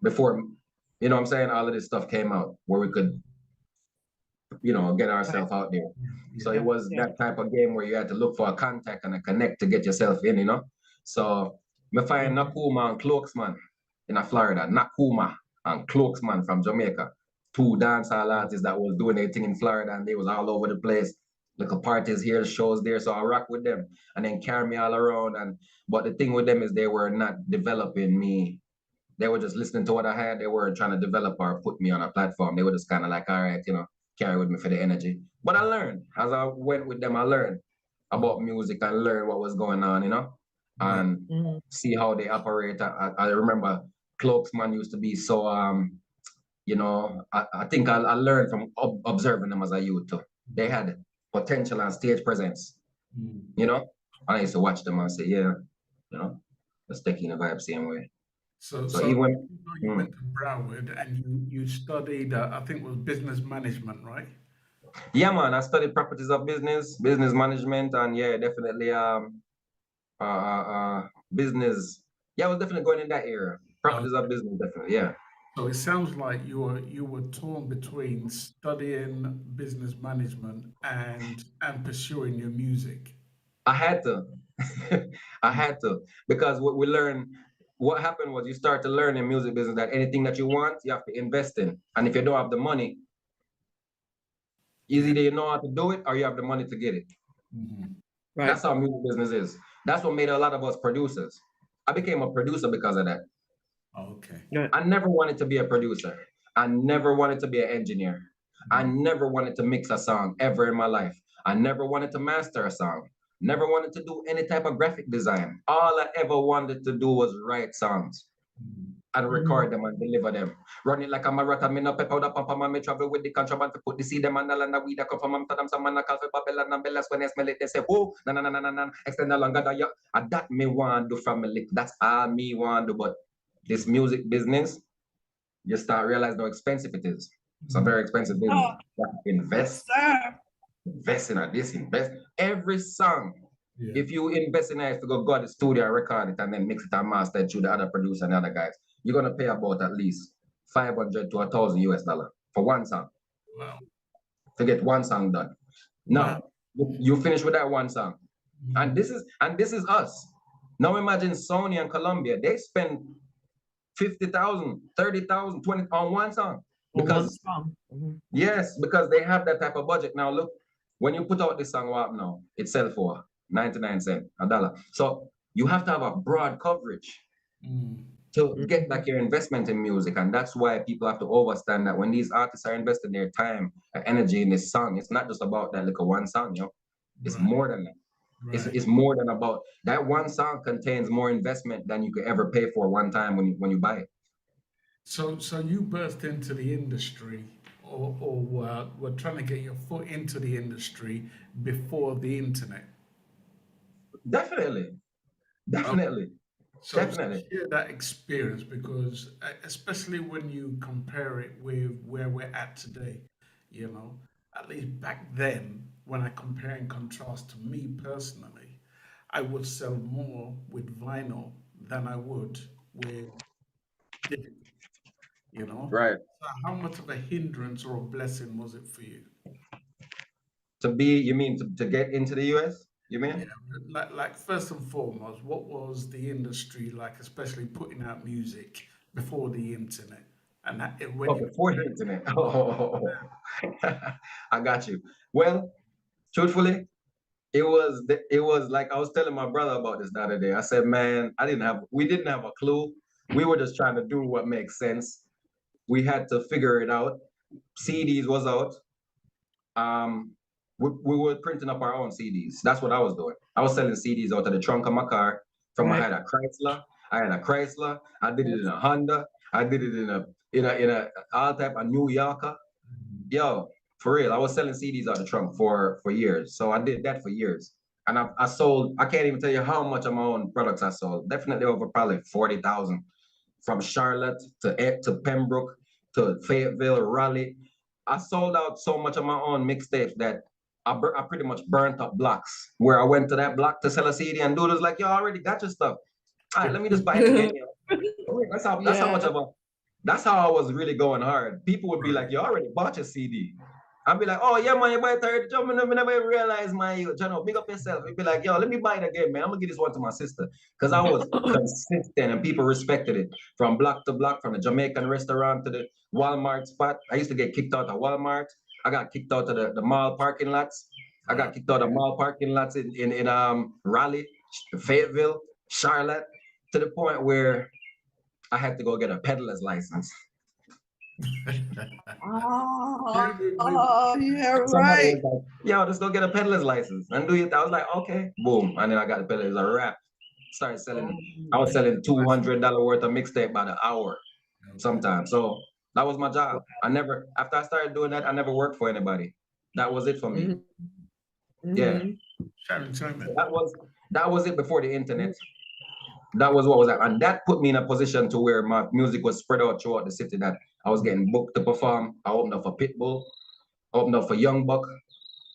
before, you know what I'm saying, all of this stuff came out where we could, get ourselves out there. So it was that type of game where you had to look for a contact and a connect to get yourself in, So I find Nakuma and Cloaksman in Florida, Nakuma and Cloaksman from Jamaica, 2 dancehall artists that was doing their thing in Florida, and they was all over the place. Little parties here, shows there, so I rock with them and then carry me all around. But the thing with them is they were not developing me. They were just listening to what I had. They weren't trying to develop or put me on a platform. They were just kind of like, all right, carry with me for the energy. But I learned as I went with them. I learned about music and learned what was going on, and see how they operate. I remember Cloaksman used to be so, I think I learned from observing them as a youth too. They had potential and stage presence, and I used to watch them and say, let's take in the vibe same way. So you went to Broward and you studied, I think it was business management, right? Yeah, man, I studied properties of business management, and definitely business. Yeah, I was definitely going in that area. Properties of business, definitely, yeah. So it sounds like you were torn between studying business management and pursuing your music. I had to. I had to, because what happened was you start to learn in music business that anything that you want, you have to invest in. And if you don't have the money, either you know how to do it or you have the money to get it. Right. That's how music business is. That's what made a lot of us producers. I became a producer because of that. Okay. I never wanted to be a producer. I never wanted to be an engineer. I never wanted to mix a song ever in my life. I never wanted to master a song. Never wanted to do any type of graphic design. All I ever wanted to do was write songs and record them and deliver them. Run it like a marathon, me no pep out the pump, man, me travel with the contraband to put the seed them and the land that we that come from Amsterdam, some man a call for Babylon and Bellas when they smell it, they say, whoa, na, extend the longer than you. And that me want to do from me, that's all me want to do. But this music business, you start realizing how expensive it is. It's a very expensive business. Invest in this, invest. Every song, if you invest in it, if you go to the studio and record it and then mix it and master it through the other producer and the other guys, you're going to pay about at least $500 to $1,000 for one song. Wow. To get one song done. Now, you finish with that one song. And this is us. Now imagine Sony and Columbia, they spend 50,000, 30,000, 20 on one song. Because yes, because they have that type of budget. Now look, when you put out this song now, it sells for 99 cents, $1. So you have to have a broad coverage to get back your investment in music. And that's why people have to understand that when these artists are investing their time and energy in this song, it's not just about that little one song, you know. It's more than that. It's more than about that one song contains more investment than you could ever pay for one time when you buy it. So you burst into the industry, or were trying to get your foot into the industry before the internet. Definitely. So share that experience, because especially when you compare it with where we're at today, you know, at least back then, when I compare and contrast to me personally, I would sell more with vinyl than I would with digital, you know? Right. So how much of a hindrance or a blessing was it for you? You mean to get into the US? You mean? Yeah, like first and foremost, what was the industry like, especially putting out music before the internet? And before the internet. Oh, I got you. Well, truthfully, it was like I was telling my brother about this the other day. I said, man, we didn't have a clue. We were just trying to do what makes sense. We had to figure it out. CDs was out. We were printing up our own CDs. That's what I was doing. I was selling CDs out of the trunk of my car. I had a Chrysler. I did it in a Honda. I did it in a all type of New Yorker. Yo, for real, I was selling CDs out of the trunk for years. So I did that for years. And I sold, I can't even tell you how much of my own products I sold. Definitely over probably 40,000. From Charlotte to Pembroke to Fayetteville, Raleigh. I sold out so much of my own mixtapes that I pretty much burnt up blocks, where I went to that block to sell a CD and dude was like, yo, I already got your stuff. All right, let me just buy it again. That's how I was really going hard. People would be like, you already bought your CD. I'd be like, oh yeah, man, you buy 30. I never realized big up yourself. You'd be like, yo, let me buy it again, man. I'm gonna give this one to my sister. Because I was consistent and people respected it. From block to block, from the Jamaican restaurant to the Walmart spot. I used to get kicked out of Walmart. I got kicked out of the mall parking lots. I got kicked out of mall parking lots in Raleigh, Fayetteville, Charlotte, to the point where I had to go get a peddler's license. Yeah, Somebody was like, yo, just go get a peddler's license and do it. I was like, okay, boom. And then I got the peddler's a wrap. Started selling, I was selling $200 worth of mixtape by the hour sometimes. So that was my job. After I started doing that, I never worked for anybody. That was it for me. Yeah. That was it before the internet. That was what was that. And that put me in a position to where my music was spread out throughout the city, that I was getting booked to perform. I opened up for Pitbull, opened up for Young Buck.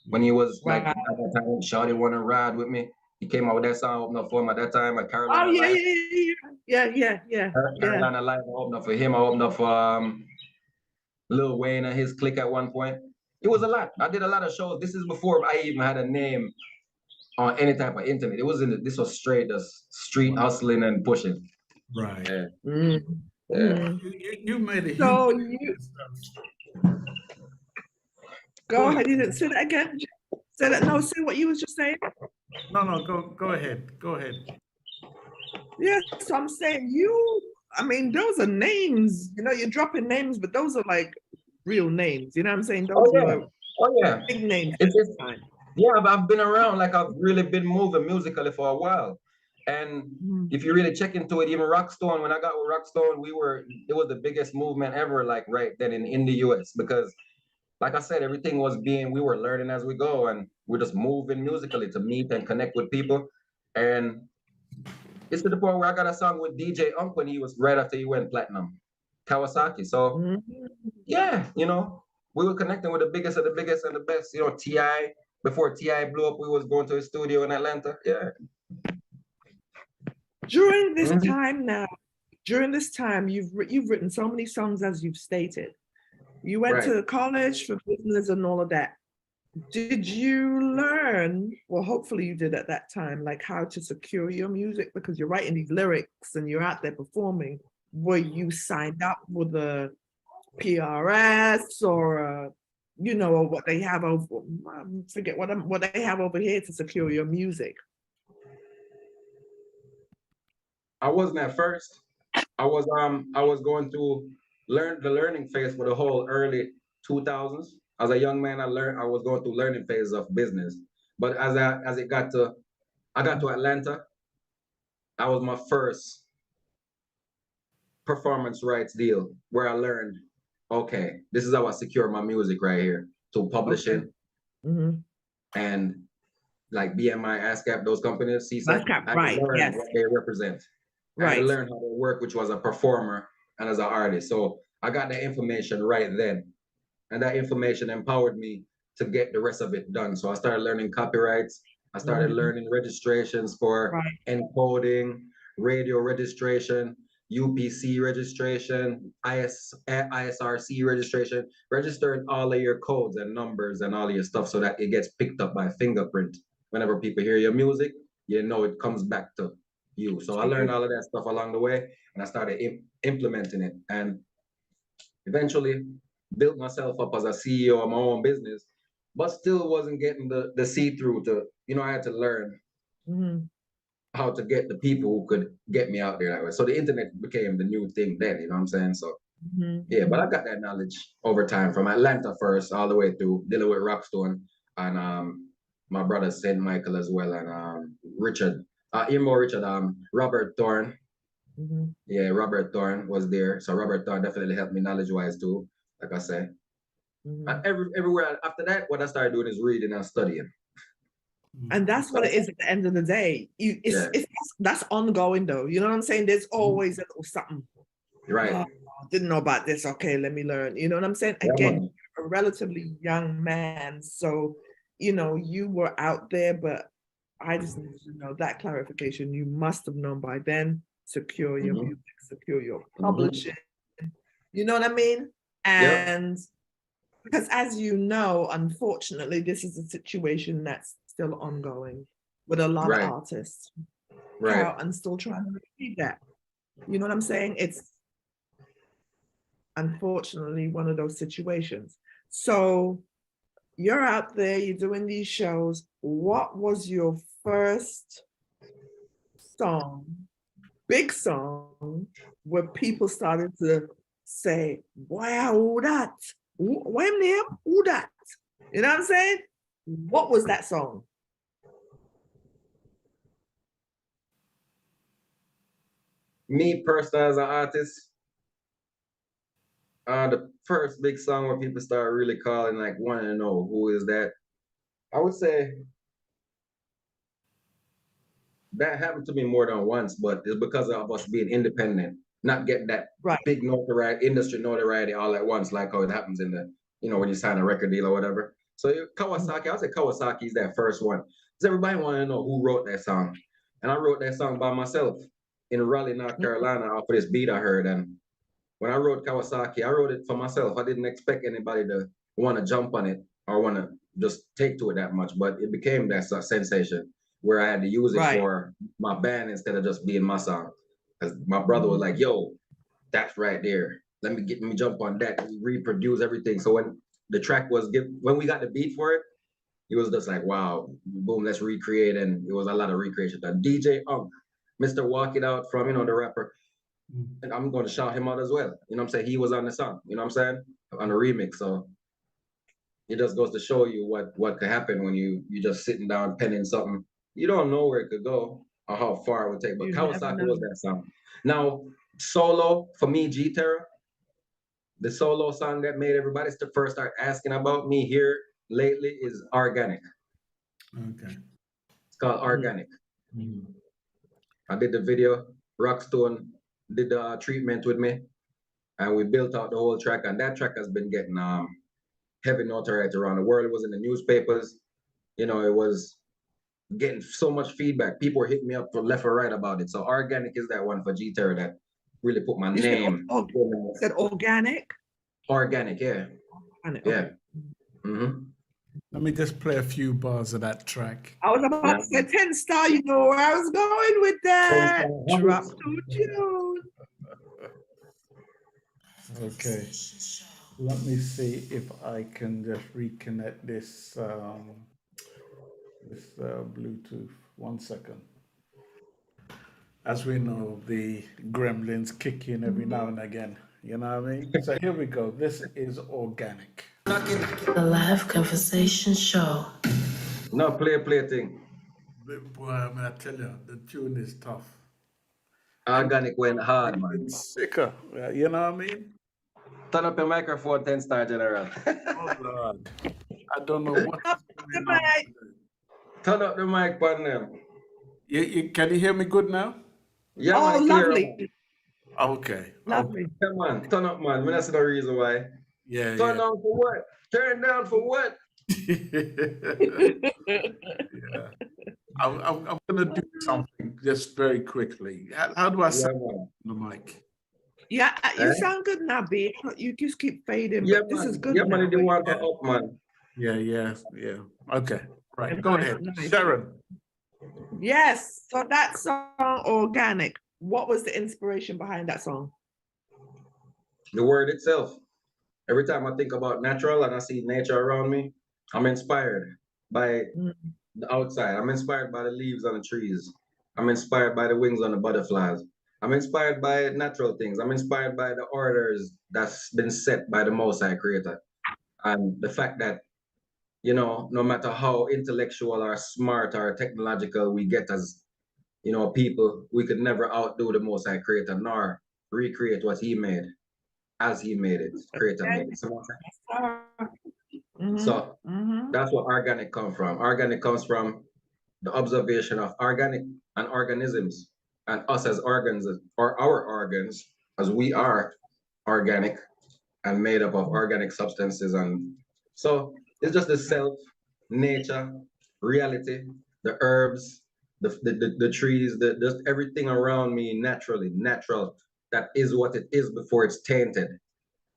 When he was like, at that time, Shawty wanna ride with me. He came out with that song, opened up for him at that time at Carolina Live. Carolina Live, I opened up for him. I opened up for Lil Wayne and his clique at one point. It was a lot. I did a lot of shows. This is before I even had a name on any type of internet. This was straight just street hustling and pushing. Right. Yeah. Yeah. You made a huge Go ahead. You didn't say that again. Say that. No, say what you was just saying. No, go ahead. Go ahead. Yes, so I'm saying those are names. You know, you're dropping names, but those are like real names. You know what I'm saying? Those are big names. Yeah, I've been around. Like, I've really been moving musically for a while. And if you really check into it, even Rockstone, when I got with Rockstone, it was the biggest movement ever, like right then in the US, because like I said, everything was we were learning as we go, and we're just moving musically to meet and connect with people. And it's to the point where I got a song with DJ Unk when he was right after he went platinum, Kawasaki. So yeah, you know, we were connecting with the biggest of the biggest and the best. You know, T.I., before T.I. blew up, we was going to a studio in Atlanta. Yeah. During this time now, during this time, you've written so many songs, as you've stated. You went to college for business and all of that. Did you learn, well, hopefully you did at that time, like how to secure your music, because you're writing these lyrics and you're out there performing. Were you signed up with a PRS or you know, or what they have over, I forget what they have over here to secure your music? I wasn't at first. I was going through the learning phase for the whole early 2000s. As a young man, I was going through learning phase of business. But as I got to Atlanta, that was my first performance rights deal where I learned, okay, this is how I secure my music right here to publishing and like BMI, ASCAP, those companies, CSAC, ASCAP, I right, learned yes. what they represent. I had to learn how to work, which was a performer and as an artist. So I got that information right then. And that information empowered me to get the rest of it done. So I started learning copyrights. I started learning registrations for encoding, radio registration, UPC registration, ISRC registration, registering all of your codes and numbers and all of your stuff so that it gets picked up by fingerprint. Whenever people hear your music, you know it comes back to you. So I learned all of that stuff along the way and I started implementing it and eventually built myself up as a CEO of my own business, but still wasn't getting the see-through to, you know, I had to learn how to get the people who could get me out there that way. So the internet became the new thing then, you know what I'm saying? So yeah, but I got that knowledge over time from Atlanta first, all the way through dealing with Rockstone and my brother St. Michael as well, and Richard, Robert Thorne. Yeah, Robert Thorne was there. So Robert Thorne definitely helped me knowledge-wise too, like I said. And everywhere after that, what I started doing is reading and studying. And that's what it is at the end of the day. That's ongoing though. You know what I'm saying? There's always a little something. Right. Oh, didn't know about this. Okay, let me learn. You know what I'm saying? Again, you're a relatively young man. So, you know, you were out there, but I just need to know that clarification. You must have known by then, secure your music, secure your publishing. You know what I mean? And because as you know, unfortunately, this is a situation that's still ongoing with a lot of artists. And still trying to repeat that. You know what I'm saying? It's unfortunately one of those situations. So you're out there, you're doing these shows. What was your first song, big song, where people started to say, wow, who that? When name? Who that? You know what I'm saying? What was that song? Me personally as an artist, the first big song where people start really calling, like wanting to know who is that, I would say that happened to me more than once, but it's because of us being independent, not getting that big notoriety, industry notoriety all at once, like how it happens in the, you know, when you sign a record deal or whatever. So Kawasaki, I would say Kawasaki is that first one. Because everybody wanted to know who wrote that song. And I wrote that song by myself in Raleigh, North Carolina, off of this beat I heard. And when I wrote Kawasaki, I wrote it for myself. I didn't expect anybody to want to jump on it or want to just take to it that much, but it became that sensation where I had to use it for my band instead of just being my song. Because my brother was like, yo, that's right there. Let me jump on that and reproduce everything. So when the track was when we got the beat for it, it was just like, wow, boom, let's recreate. And it was a lot of recreation. The DJ Mr. Walk It Out from, you know, the rapper. And I'm going to shout him out as well. You know what I'm saying? He was on the song, you know what I'm saying? On the remix. So it just goes to show you what could happen when you just sitting down penning something. You don't know where it could go or how far it would take, but Kawasaki was that song. Now, solo, for me, G-Terra, the solo song that made everybody first start asking about me here lately is Organic. Okay. It's called Organic. I did the video, Rockstone did the treatment with me, and we built out the whole track, and that track has been getting heavy notoriety around the world. It was in the newspapers. You know, it was getting so much feedback. People were hitting me up from left or right about it. So Organic is that one for G-Terra that really put my You said, name. you said organic? Organic, yeah. Organic, Yeah. okay. Mm-hmm. Let me just play a few bars of that track. I was about to say 10 star, you know where I was going with that. Drop to June. Okay. Let me see if I can just reconnect this Bluetooth. 1 second. As we know, the gremlins kick in every now and again. You know what I mean? So here we go. This is organic. The Live Conversation Show. No, play thing. Boy, I mean, I tell you, the tune is tough. Organic went hard, man. It's sicker. You know what I mean? Turn up your microphone, 10-star general. Oh, Lord. I don't know what's going on. Turn up the mic, partner. Can you hear me good now? Yeah, Oh, man, clear, lovely. man. Okay. Lovely. Come on, turn up, man. That's the reason why. Yeah, Turn yeah. down for what? Turn down for what? Yeah. I'm going to do something just very quickly. How do I sound on the mic? Yeah, you sound good, Nabi. You just keep fading, Yeah, but this man. is good Yeah, now. man, they want to up, man. Yeah. Okay. Right. Yeah, Go nice, ahead. nice. Sharon. Yes, so that song, Organic, what was the inspiration behind that song? The word itself. Every time I think about natural and I see nature around me, I'm inspired by the outside. I'm inspired by the leaves on the trees. I'm inspired by the wings on the butterflies. I'm inspired by natural things. I'm inspired by the orders that's been set by the Most High Creator. And the fact that, you know, no matter how intellectual or smart or technological we get as, you know, people, we could never outdo the Most High Creator nor recreate what He made as He made it, Creator made it. So that's what organic comes from. Organic comes from the observation of organic and organisms and us as organs or our organs, as we are organic and made up of organic substances. And so it's just the self, nature, reality, the herbs, the trees, just everything around me naturally, natural. That is what it is before it's tainted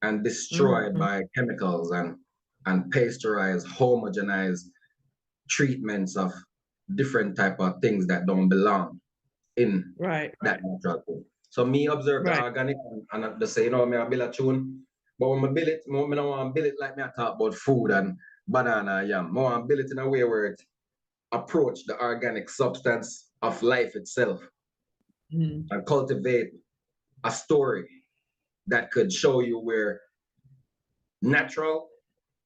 and destroyed by chemicals and pasteurized, homogenized treatments of different type of things that don't belong in that natural thing. So me observe the organic and I just say, you know, me I build a tune, but when I build it, I don't want to build it like me I talk about food and banana and yam. I want to build it in a way where it approach the organic substance of life itself and cultivate a story that could show you where natural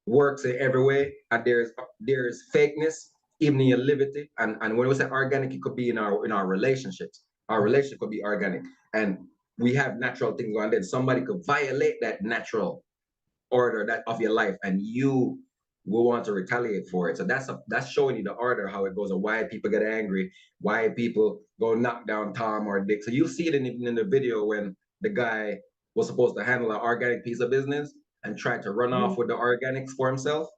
works in every way and there's fakeness even in your liberty. And when we say organic, it could be in our relationships. Our relationship could be organic. And we have natural things going, then somebody could violate that natural order that of your life and you will want to retaliate for it. So that's showing you the order, how it goes, and why people get angry, why people go knock down Tom or Dick. So you see it in the video when the guy was supposed to handle an organic piece of business and tried to run off with the organics for himself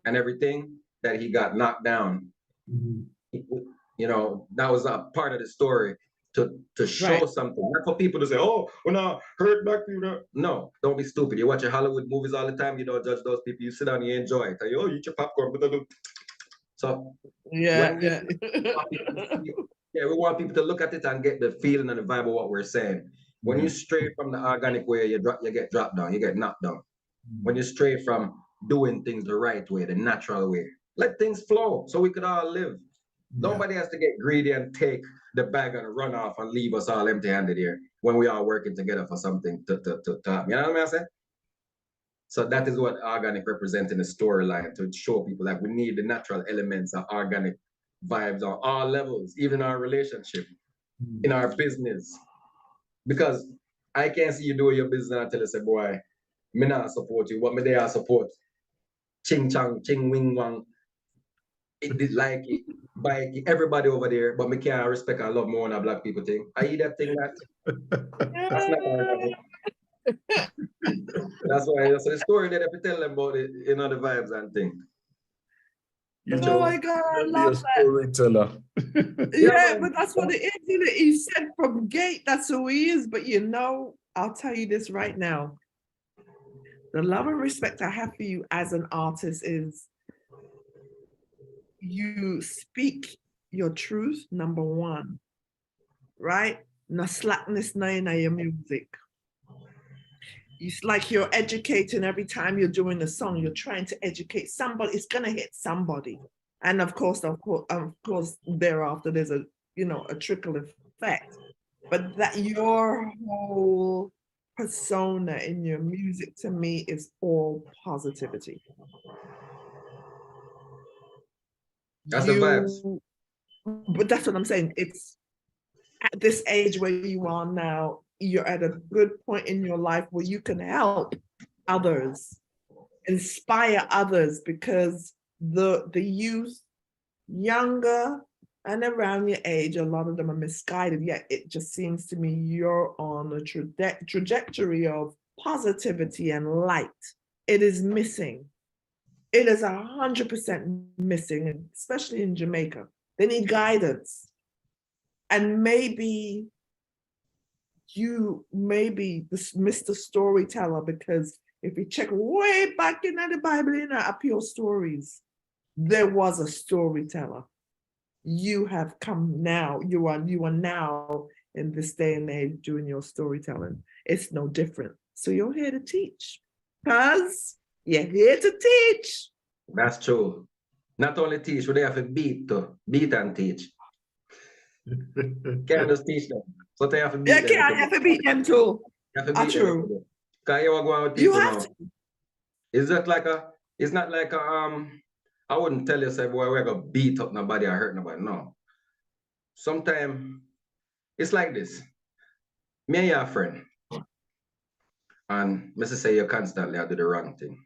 and everything, that he got knocked down. You know, that was a part of the story to show something, not for people to say, oh, when I heard back to you. No, don't be stupid. You watch your Hollywood movies all the time, you don't judge those people. You sit down, you enjoy it. Tell you, oh, eat your popcorn. So we want people to look at it and get the feeling and the vibe of what we're saying. When you stray from the organic way, you get dropped down, you get knocked down. When you stray from doing things the right way, the natural way, let things flow so we could all live. Nobody has to get greedy and take the bag and run off and leave us all empty-handed here when we are working together for something to happen. You know what I'm saying? So that is what organic represents in the storyline, to show people that we need the natural elements of organic vibes on all levels, even our relationship, in our business. Because I can't see you doing your business and tell you, say, boy, me not support you, but me there support. Ching chang, ching wing wang. It like it, by everybody over there, but me can't respect and love more than a black people thing. I eat that thing that's not organic. That's why. So the story that I tell them about it, you know, the vibes and things. Oh my God, I Be a love that. storyteller. Yeah, but that's what it is. Isn't it? He said from gate, that's who he is. But you know, I'll tell you this right now. The love and respect I have for you as an artist is you speak your truth, number one, right? No slackness, no in your music. It's like you're educating every time you're doing a song, you're trying to educate somebody, it's gonna hit somebody. And of course, thereafter there's a, you know, a trickle effect. But that your whole persona in your music to me is all positivity. That's the vibes. But that's what I'm saying. It's at this age where you are now, you're at a good point in your life where you can help others, inspire others, because the youth, younger and around your age, a lot of them are misguided. Yet it just seems to me you're on a trajectory of positivity and light. It is missing. It is 100% missing, especially in Jamaica. They need guidance. And maybe you this Mr. Storyteller, because if you check way back in the Bible, in our pure stories, there was a storyteller. You have come now, you are now in this day and age doing your storytelling. It's no different. So you're here to teach, because you're here to teach. That's true. Not only teach, but they have to beat too. Beat and teach. Can't just teach them. So they have to beat them. Yeah, have to beat them too. You have to beat True. them. Because you are going with people now. It's not like a, I wouldn't tell you, say, boy, we're going to beat up nobody or hurt nobody. No. Sometimes it's like this. Me and your friend. And Mr. say you constantly do the wrong thing.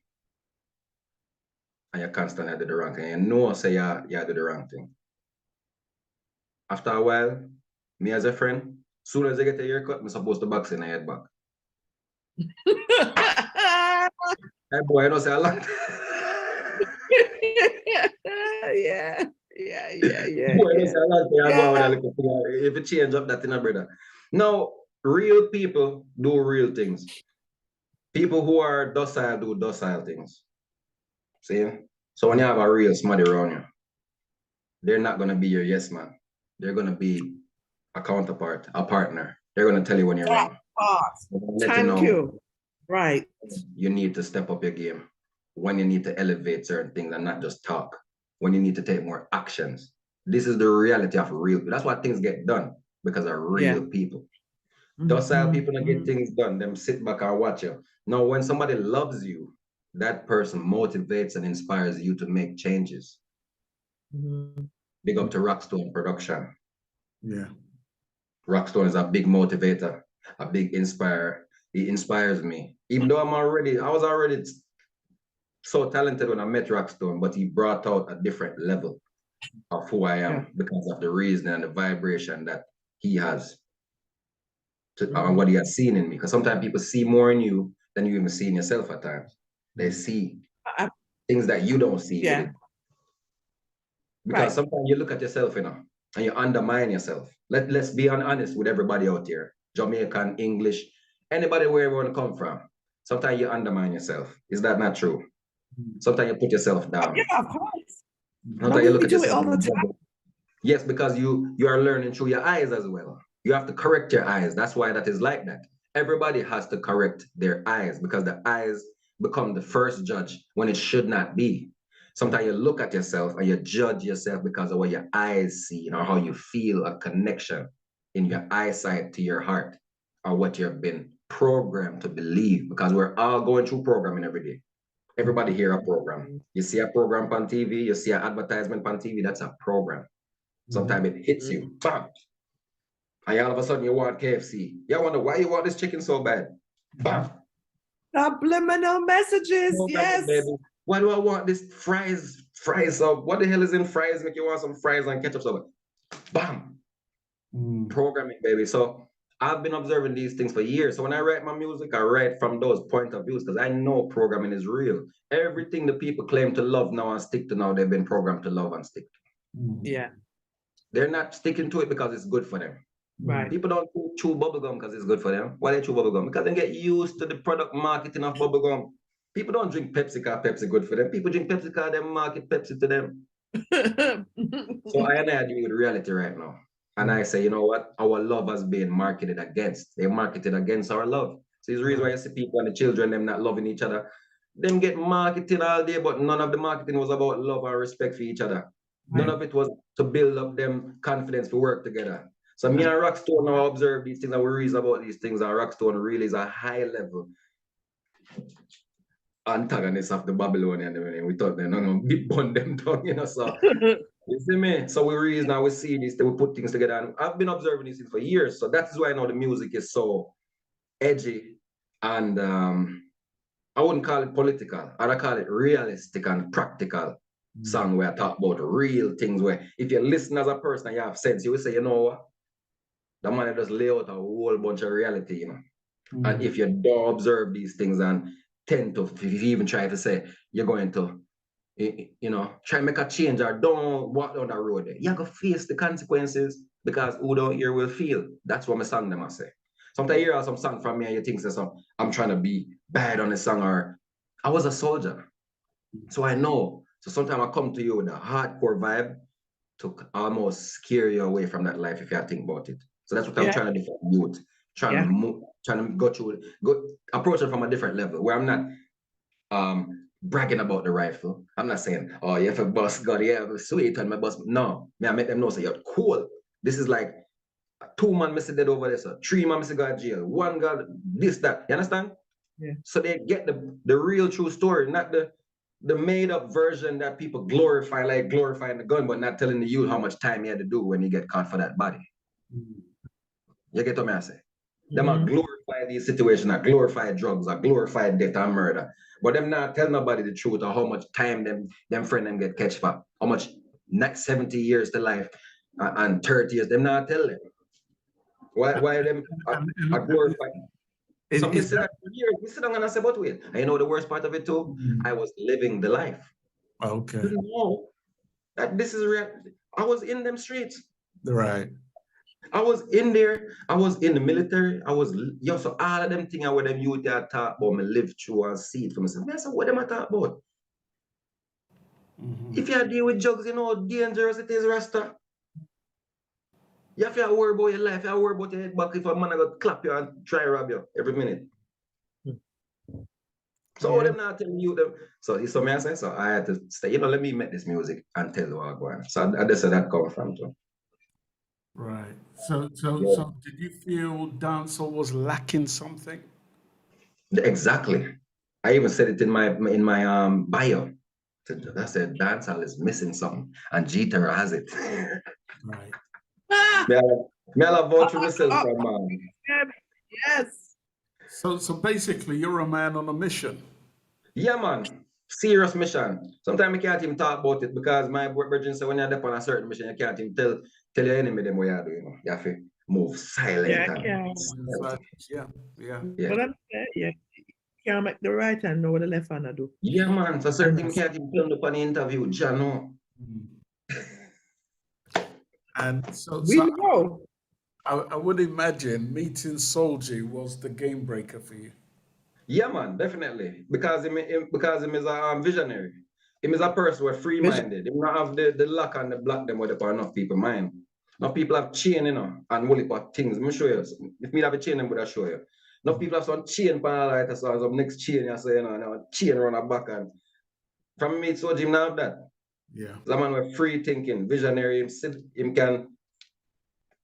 And you constantly do the wrong thing. And you know say you do the wrong thing. After a while, me as a friend, soon as I get a haircut, I'm supposed to box in the head back. Hey boy, you know say a lot. Yeah. Boy, you know say a lot. If you change up that in a brother. Now, real people do real things. People who are docile do docile things. See? So when you have a real somebody around you, they're not going to be your yes man. They're going to be a counterpart, a partner. They're going to tell you when you're wrong. Thank you. Right. You need to step up your game. When you need to elevate certain things and not just talk. When you need to take more actions. This is the reality of real people. That's why things get done, because of real people. Docile people that get things done, them sit back and watch you. Now, when somebody loves you, that person motivates and inspires you to make changes. Big up to Rockstone Production. Yeah. Rockstone is a big motivator, a big inspirer. He inspires me. Even though I was already so talented when I met Rockstone, but he brought out a different level of who I am because of the reason and the vibration that he has and what he has seen in me. Because sometimes people see more in you than you even see in yourself at times. They see things that you don't see. Yeah. Because sometimes you look at yourself, and you undermine yourself. Let's be honest with everybody out there. Jamaican, English, anybody where you want to come from. Sometimes you undermine yourself. Is that not true? Sometimes you put yourself down. Yeah, of course. Sometimes you look at yourself. All the time. Yes, because you are learning through your eyes as well. You have to correct your eyes. That's why that is like that. Everybody has to correct their eyes, because the eyes become the first judge when it should not be. Sometimes you look at yourself and you judge yourself because of what your eyes see, or how you feel a connection in your eyesight to your heart, or what you've been programmed to believe, because we're all going through programming every day. Everybody hear a program. You see a program on TV, you see an advertisement on TV, that's a program. Sometimes it hits you, bam. And all of a sudden you want KFC. You wonder why you want this chicken so bad. Bam. Subliminal messages, yes. Baby. Why do I want this fries? So what the hell is in fries? Make you want some fries and ketchup so bad. Bam. Programming, baby. So I've been observing these things for years. So when I write my music, I write from those point of views because I know programming is real. Everything the people claim to love now and stick to now, they've been programmed to love and stick to. Yeah. They're not sticking to it because it's good for them. Right. People don't chew bubblegum because it's good for them. Why they chew bubblegum? Because they get used to the product marketing of bubblegum. People don't drink Pepsi because Pepsi good for them. People drink Pepsi because they market Pepsi to them. So I deal with reality right now. And I say, you know what? Our love has been marketed against. They marketed against our love. So it's the reason why you see people and the children, them not loving each other. Them get marketing all day, but none of the marketing was about love and respect for each other. None of it was to build up them confidence to work together. So me and Rockstone now observe these things and we reason about these things, and Rockstone really is a high level antagonist of the Babylonian. We thought they're not going to burn them down, you know. So you see me? So we reason and we see this, we put things together. And I've been observing these things for years. So that's why I know the music is so edgy and I wouldn't call it political. I'd call it realistic and practical song where I talk about real things where if you listen as a person and you have sense, you will say, you know what? The man just lay out a whole bunch of reality, you know. And if you don't observe these things and tend to, if you even try to say you're going to, you know, try to make a change or don't walk down that road, you have to face the consequences because who don't hear will feel. That's what my song them I say. Sometimes you hear some song from me and you think so, I'm trying to be bad on the song, or I was a soldier. So I know. So sometimes I come to you with a hardcore vibe to almost scare you away from that life if you think about it. So that's what I'm trying to do for youth. Trying to go approach it from a different level where I'm not bragging about the rifle. I'm not saying, oh, you have a bus, God, yeah, sweet on my bus. No, I make them know, say, you're cool. This is like 2 man missing dead over there, so 3 man missing got jail, 1 got this, that. You understand? Yeah. So they get the real true story, not the made up version that people glorify, like glorifying the gun, but not telling the youth how much time you had to do when you get caught for that body. You get what I say? Them are glorify these situations, I glorify drugs, I glorify death and murder. But them not tell nobody the truth or how much time them friend them get catch for. How much next 70 years to life and 30 years, them not tell them. Why them I glorify? So we sit down and I say, but wait, and you know the worst part of it too? I was living the life. Okay. You know that this is real. I was in them streets. Right. I was in there. I was in the military. So all of them things where them youth talk about, me live through and see it for myself. I said, what them I talk about? If you deal with drugs, you know how dangerous it is, Rasta. You have to worry about your life. You have to worry about your head back if a man got clap you and try rob you every minute. So what them not telling you them. So it's something I say. So I had to say, you know, let me make this music and tell you what I'm going. So I just said that come from too. Right. So did you feel dancehall was lacking something? Exactly. I even said it in my bio. I said dancehall is missing something, and G-Terra has it. Right. Me I vote for myself from man. Yes. So basically, you're a man on a mission. Yeah, man. Serious mission. Sometimes I can't even talk about it because my brethren say when you're up on a certain mission, you can't even tell your enemy them what you do. You know, you have to move silent. Yeah. But I'm saying, you can't make the right hand know what the left hand do. Yeah, man. So certain things can't even turn up on the interview. Jano. And so I would imagine meeting Soldier was the game breaker for you. Yeah, man, definitely. Because him is a visionary. Him is a person who are free-minded. He don't have the lock and the block them with enough people mind. Now people have chain, you know, and woolly pot things. Let me show you. If me have a chain, I'm gonna show you. Now people have some chain for like some next chain, you say, you know, chain around the back, and from me so Jim now have that. Yeah. The man with free thinking, visionary, him can,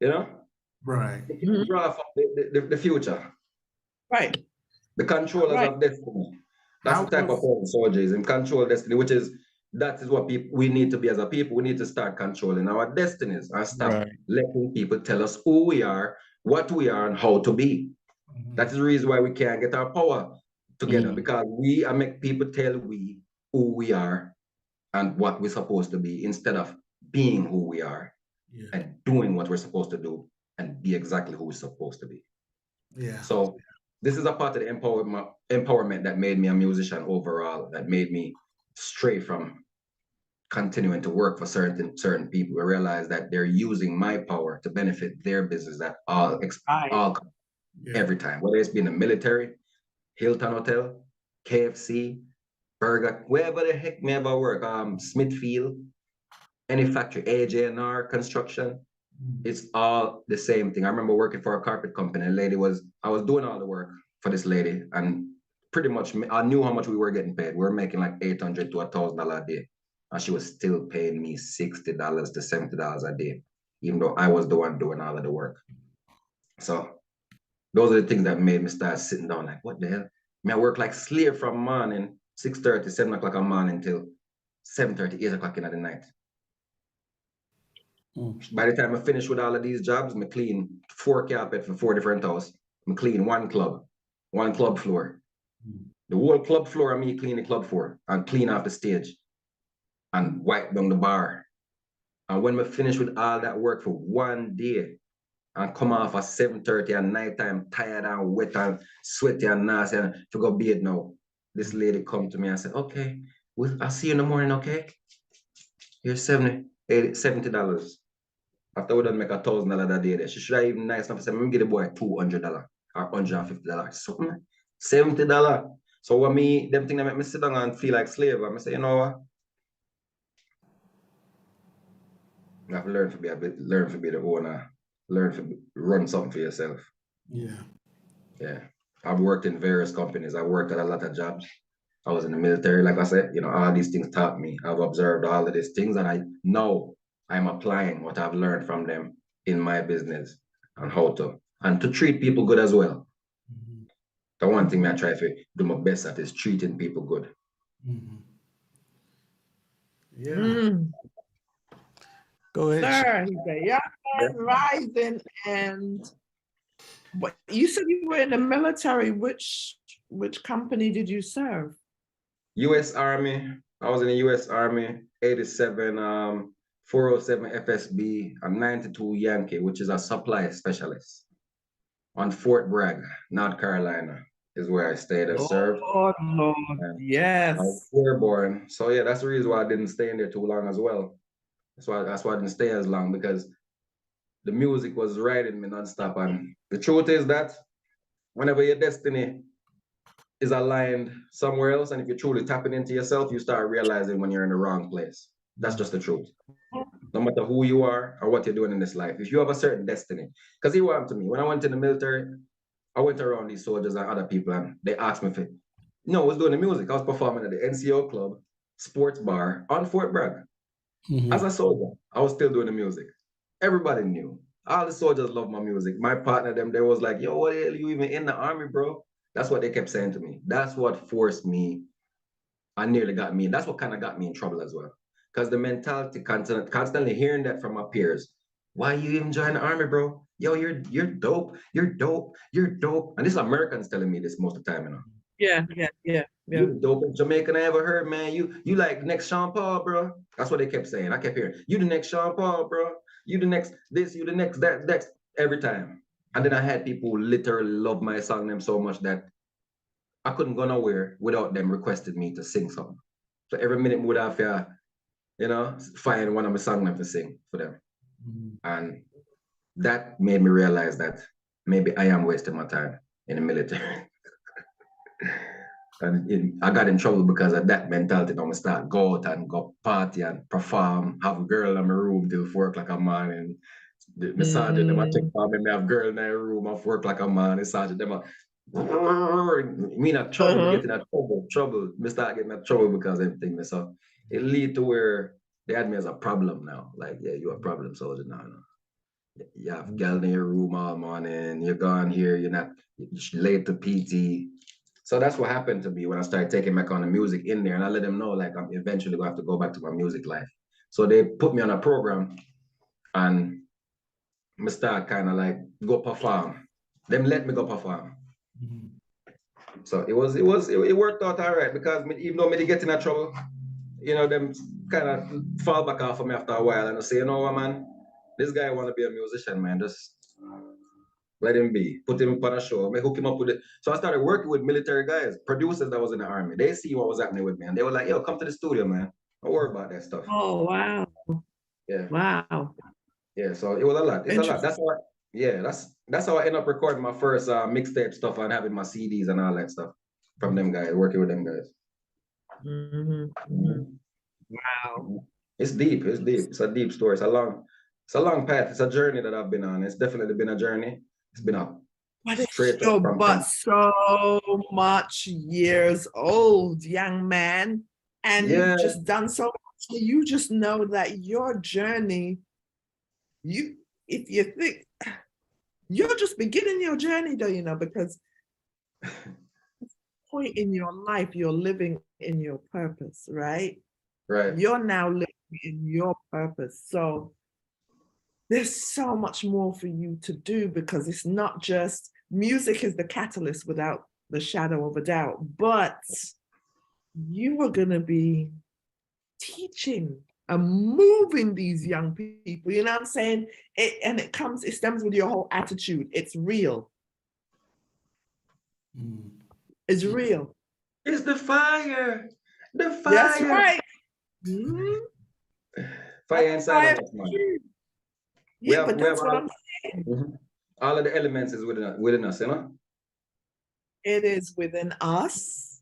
you know? Right. He can draw from the future. Right. The controllers of destiny. That's the type of soldier is in control destiny, that is what we need to be as a people. We need to start controlling our destinies and stop letting people tell us who we are, what we are, and how to be. That is the reason why we can't get our power together, because we make people tell we who we are and what we're supposed to be instead of being who we are and doing what we're supposed to do and be exactly who he's supposed to be. Yeah. So this is a part of the empowerment that made me a musician overall, that made me stray from continuing to work for certain people. I realized that they're using my power to benefit their business at all every time, whether it's been the military, Hilton Hotel, KFC, Burger, wherever the heck me ever work, Smithfield, any factory, AJ&R construction, it's all the same thing. I remember working for a carpet company. I was doing all the work for this lady, and pretty much I knew how much we were getting paid. We were making like $800 to $1,000 a day, and she was still paying me $60 to $70 a day, even though I was the one doing all of the work. So those are the things that made me start sitting down like, what the hell? I work like slave from morning, 6:30, 7 o'clock in the morning till 7:30, 8 o'clock in the night. By the time I finish with all of these jobs, I clean 4 carpet for 4 different houses. I clean one club floor. The whole club floor, me clean the club floor and clean off the stage and wipe down the bar. And when I finish with all that work for one day and come off at 7:30 at night time, tired and wet and sweaty and nasty and to go bed now, this lady come to me and said, okay, I'll see you in the morning, okay? Here's $70. After we done make $1,000 that day, she should have even nice enough to say, let me get the boy $200 or $150. Something, $70. So when them things that make me sit down and feel like slave, I say, you know what? You have to learn to be the owner, learn to run something for yourself. Yeah. Yeah. I've worked in various companies. I worked at a lot of jobs. I was in the military, like I said, all these things taught me. I've observed all of these things, and I know I'm applying what I've learned from them in my business and to treat people good as well. The one thing I try to do my best at is treating people good. Yeah. Go ahead. Sir, he's a young man rising, and what you said you were in the military. Which company did you serve? U.S. Army. I was in the U.S. Army, 87, 407 FSB, a 92 Yankee, which is a supply specialist on Fort Bragg, North Carolina, is where I stayed and served. Oh, Lord, yes. I was airborne. So yeah, that's the reason why I didn't stay in there too long as well. That's why I didn't stay as long, because the music was riding me nonstop. And the truth is that whenever your destiny is aligned somewhere else, and if you're truly tapping into yourself, you start realizing when you're in the wrong place. That's just the truth. No matter who you are or what you're doing in this life, if you have a certain destiny, because he happened to me. When I went in the military, I went around these soldiers and other people, and they asked me I was doing the music. I was performing at the NCO club, sports bar on Fort Bragg. As a soldier, I was still doing the music. Everybody knew. All the soldiers loved my music. My partner, they was like, yo, what the hell, you even in the army, bro? That's what they kept saying to me. That's what forced me and nearly got me. That's what kind of got me in trouble as well. Because the mentality, constantly hearing that from my peers. Why you even join the army, bro? Yo, you're dope. You're dope. You're dope. And this is Americans telling me this most of the time, Yeah. You dope in Jamaica, I ever heard, man. You like next Sean Paul, bro. That's what they kept saying. I kept hearing, you the next Sean Paul, bro. You the next this, you the next that, every time. And then I had people who literally love my song them so much that I couldn't go nowhere without them requesting me to sing something. So every minute would have to, find one of my songs to sing for them. And that made me realize that maybe I am wasting my time in the military. And I got in trouble because of that mentality. I'm gonna start go out and go party and perform, have a girl in my room till 4 o'clock a morning. The sergeant, them I check for me, have girl in my room at 4 o'clock a morning. The sergeant, them me not trouble, getting that trouble. Me start getting that trouble because of everything. So it lead to where they had me as a problem now. Like, yeah, you're a problem soldier now. You have girl in your room all morning, you're gone here, you're late to PT. So that's what happened to me when I started taking back on the music in there, and I let them know like I'm eventually gonna have to go back to my music life. So they put me on a program, and I start kind of like go perform. Them let me go perform. So it worked out all right, because even though me get in that trouble, them kind of fall back off of me after a while, and I say, you know what, man, this guy want to be a musician, man. Just Let him be. Put him on a show. Hook him up with it. So I started working with military guys, producers that was in the army. They see what was happening with me, and they were like, "Yo, come to the studio, man. Don't worry about that stuff." Oh, wow. Yeah. Wow. Yeah. So it was a lot. It's a lot. Interesting. That's how. That's how I ended up recording my first mixtape stuff and having my CDs and all that stuff from them guys, working with them guys. Wow. It's deep. It's deep. It's a deep story. It's a long path. It's a journey that I've been on. It's definitely been a journey. It's been a straight up from but so much years old, young man, and Yeah. you've just done so much. You just know that your journey, if you think you're just beginning your journey, though, you know, because point in your life, you're living in your purpose, right? Right. You're now living in your purpose. So there's so much more for you to do, because it's not just music is the catalyst without the shadow of a doubt, but you are going to be teaching and moving these young people, you know what I'm saying? It stems with your whole attitude. It's real. It's real. It's the fire. The fire. That's right. Fire inside of us, man. Yeah, but that's what I'm saying. All of the elements is within us, you know? It is within us,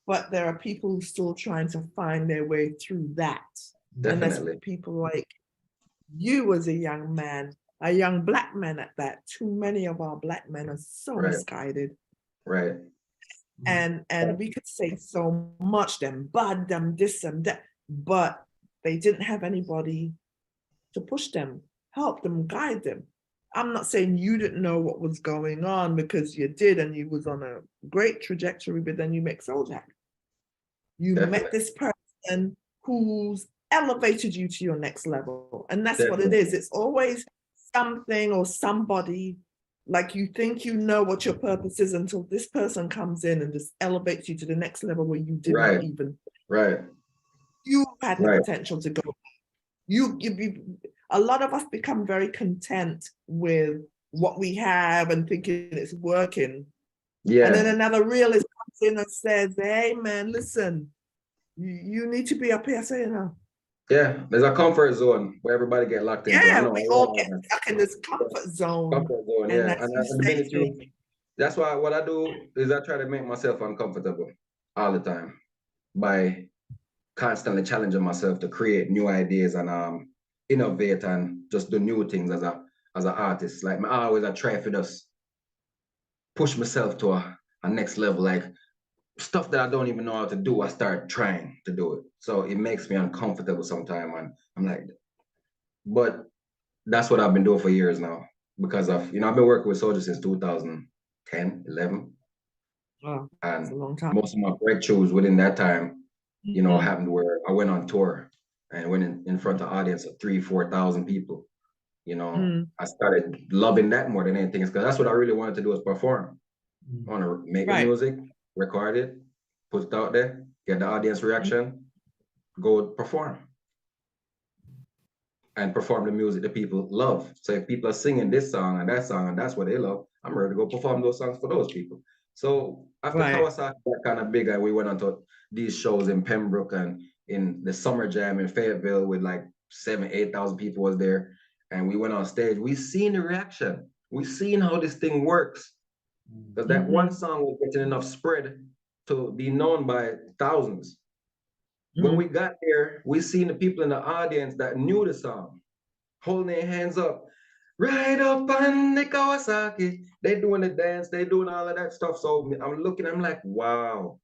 but there are people who still trying to find their way through that. Definitely. And that's people like you as a young man, a young Black man at that. Too many of our Black men are so misguided. Right. And we could say so much, them bad, them this and that, but they didn't have anybody to push them, help them, guide them. I'm not saying you didn't know what was going on, because you did, and you was on a great trajectory, but then you met Souljack. You met this person who's elevated you to your next level. And that's what it is. It's always something or somebody, like you think you know what your purpose is until this person comes in and just elevates you to the next level where you did not even. Right. You had the potential to go. A lot of us become very content with what we have and thinking it's working. Yeah. And then another realist comes in and says, "Hey man, listen, you need to be up here." So, you know. Yeah, there's a comfort zone where everybody get locked into. Yeah, we all get stuck in this comfort zone. Comfort zone, and yeah. That's why what I do is I try to make myself uncomfortable all the time by constantly challenging myself to create new ideas and innovate and just do new things as an artist. Like I try to just push myself to a next level. Like stuff that I don't even know how to do, I start trying to do it. So it makes me uncomfortable sometimes, and I'm like, but that's what I've been doing for years now, because of, I've been working with Soulja since 2010, 11. Wow, and that's a long time. Most of my breakthroughs within that time, happened where I went on tour and went in front of an audience of 3,000-4,000 people. I started loving that more than anything, because that's what I really wanted to do, is perform. I want to make the music, record it, put it out there, get the audience reaction, go perform. And perform the music that people love. So if people are singing this song and that's what they love, I'm ready to go perform those songs for those people. So after Kawasaki got kind of big, and we went on to these shows in Pembroke and in the Summer Jam in Fayetteville with like 7,000-8,000 people was there. And we went on stage. We seen the reaction. We seen how this thing works. Because that one song was getting enough spread to be known by thousands. When we got there, we seen the people in the audience that knew the song, holding their hands up, right up on the Kawasaki. They doing the dance, they doing all of that stuff. So I'm looking, I'm like, wow.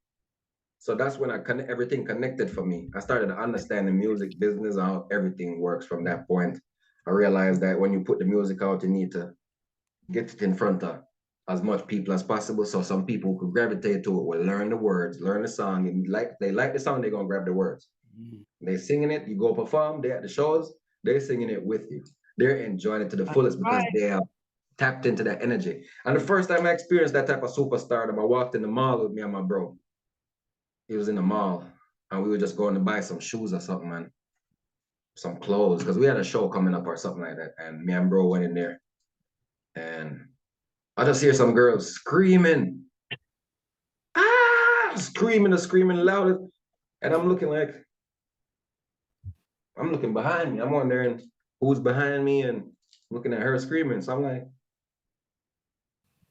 So that's when everything connected for me. I started to understand the music business and how everything works from that point. I realized that when you put the music out, you need to get it in front of as much people as possible, so some people who could gravitate to it will learn the words, learn the song, and they like the song, they're gonna grab the words. They singing it, you go perform, they at the shows, they're singing it with you. They're enjoying it to the fullest because they have tapped into that energy. And the first time I experienced that type of superstardom, I walked in the mall with me and my bro. He was in the mall, and we were just going to buy some shoes or something, man, some clothes, because we had a show coming up or something like that. And me and bro went in there, and I just hear some girls screaming, ah, screaming and screaming loud. And I'm looking behind me. I'm wondering who's behind me and looking at her screaming. So I'm like,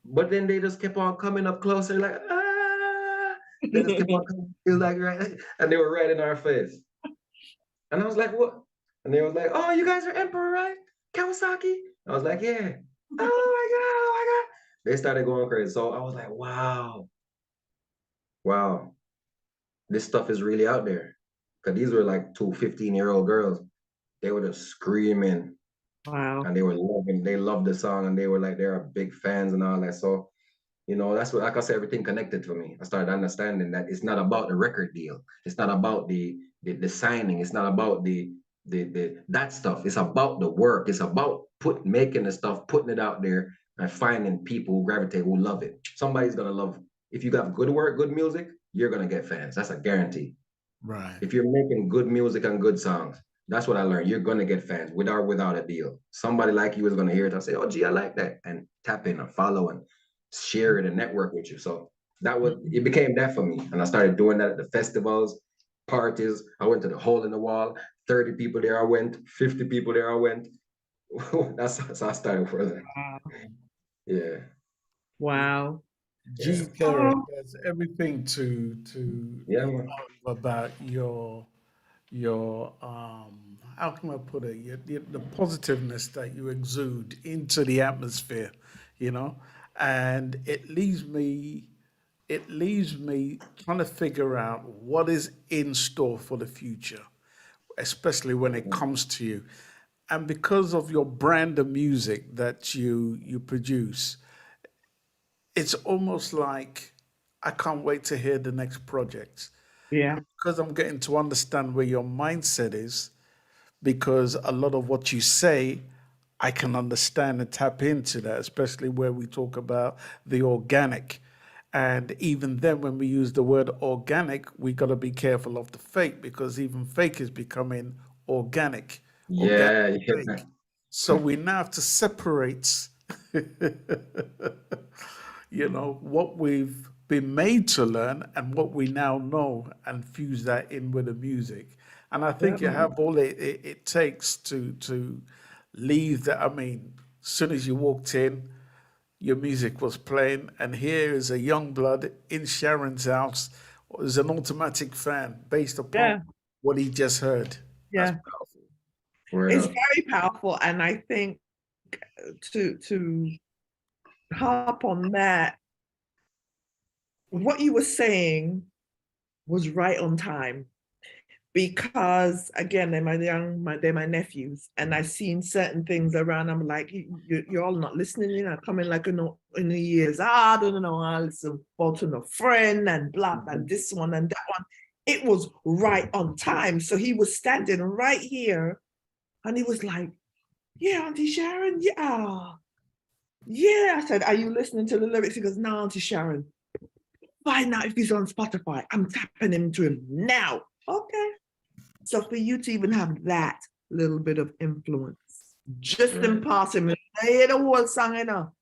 but then they just kept on coming up closer, like, ah, they just kept on coming, it was like, right, and they were right in our face. And I was like, what? And they was like, oh, you guys are Emperor, right? Kawasaki? I was like, yeah. Oh my God, oh my God. They started going crazy. So I was like, wow, this stuff is really out there. Because these were like two 15-year-old girls. They were just screaming. Wow. And they loved the song, and they were like, they're big fans and all that. So, you know, that's what, like I said, everything connected for me. I started understanding that it's not about the record deal. It's not about the signing. It's not about the that stuff. It's about the work. It's about making the stuff, putting it out there, and finding people who gravitate, who love it. Somebody's gonna love. If you got good work, good music, you're gonna get fans. That's a guarantee. Right. If you're making good music and good songs, that's what I learned. You're gonna get fans with or without a deal. Somebody like you is gonna hear it and say, "Oh, gee, I like that," and tap in and follow and share it and network with you. So it became that for me, and I started doing that at the festivals, parties. I went to the hole in the wall. 30 people there I went. 50 people there I went. That's how I started for that. Wow. Yeah. Wow. G-Terra Oh. does everything to Yeah, you man. know, about your how can I put it, the positiveness that you exude into the atmosphere, you know, and it leaves me trying to figure out what is in store for the future, especially when it comes to you. And because of your brand of music that you produce, it's almost like I can't wait to hear the next project. Yeah. Because I'm getting to understand where your mindset is, because a lot of what you say, I can understand and tap into that, especially where we talk about the organic. And even then, when we use the word organic, we got to be careful of the fake, because even fake is becoming organic, organic Yeah, yeah. fake. So we now have to separate, you know, what we've been made to learn and what we now know, and fuse that in with the music. And I think Yep. you have all it takes to leave that. I mean, as soon as you walked in, your music was playing, and here is a young blood in Sharon's house, is an automatic fan based upon Yeah. what he just heard. That's Yeah. powerful. Word It's up. very powerful. And I think to harp on that, what you were saying was right on time, because again, they're my nephews, and I've seen certain things around. I'm like, you're all not listening, you know, coming like in the years. I don't know, I listen to a friend and blah, and this one and that one. It was right on time. So he was standing right here, and he was like, yeah, Auntie Sharon, yeah. Yeah, I said, are you listening to the lyrics? He goes, no, Auntie Sharon. Find out if he's on Spotify. I'm tapping into him now. Okay. So for you to even have that little bit of influence, just in passing, play the whole song, you know,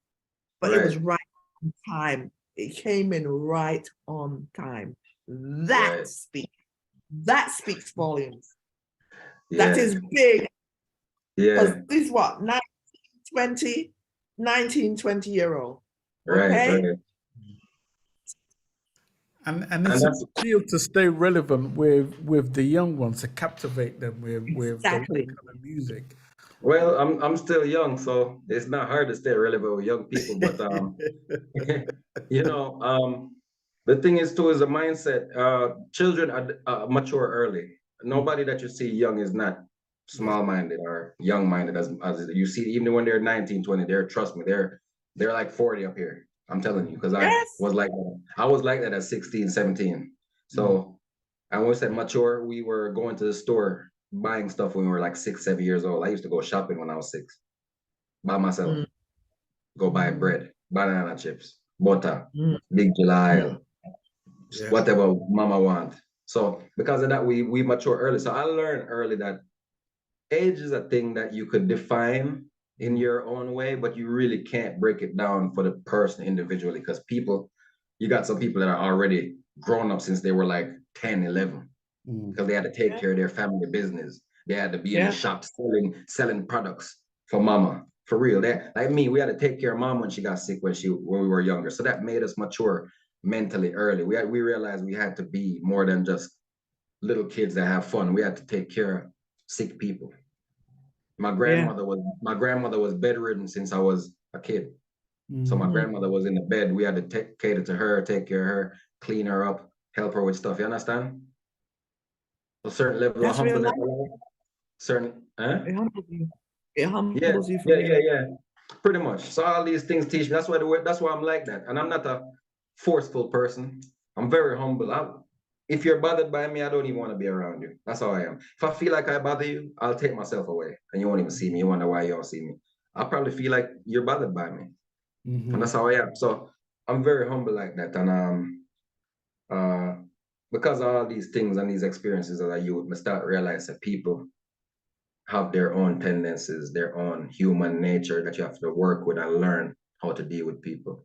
but it was right on time. It came in right on time. That speaks volumes. That is big. Because this is what, 19, 20-year-old. Okay? Right. And it's a deal to stay relevant with the young ones, to captivate them with the kind of music. Well, I'm still young, so it's not hard to stay relevant with young people. But you know, the thing is too is a mindset. Children are mature early. Nobody that you see young is not small-minded or young-minded, as you see. Even when they're 19, 20, trust me, they're like 40 up here. I'm telling you, because I was like that at 16, 17. So and when we said mature, we were going to the store buying stuff when we were like 6, 7 years old. I used to go shopping when I was 6 by myself. Go buy bread, banana chips, butter, Big July, whatever mama want. So because of that, we mature early. So I learned early that age is a thing that you could define in your own way, but you really can't break it down for the person individually because you got some people that are already grown up since they were like 10, 11 because they had to take care of their family business. They had to be in the shop selling products for mama. For real. Like me, we had to take care of mom when she got sick when we were younger. So that made us mature mentally early. We realized we had to be more than just little kids that have fun. We had to take care of sick people. My grandmother was bedridden since I was a kid. So my grandmother was in the bed. We had to cater to her, take care of her, clean her up, help her with stuff. You understand? A certain level of humbleness. Certain, huh? It humbles you. It humbles you for real. Yeah. Pretty much. So all these things teach me. That's why I'm like that. And I'm not a forceful person. I'm very humble. If you're bothered by me, I don't even want to be around you. That's how I am. If I feel like I bother you, I'll take myself away and you won't even see me. You wonder why you don't see me. I'll probably feel like you're bothered by me. And that's how I am. So I'm very humble like that. And because of all these things and these experiences as a youth, I start realizing that people have their own tendencies, their own human nature that you have to work with and learn how to deal with people.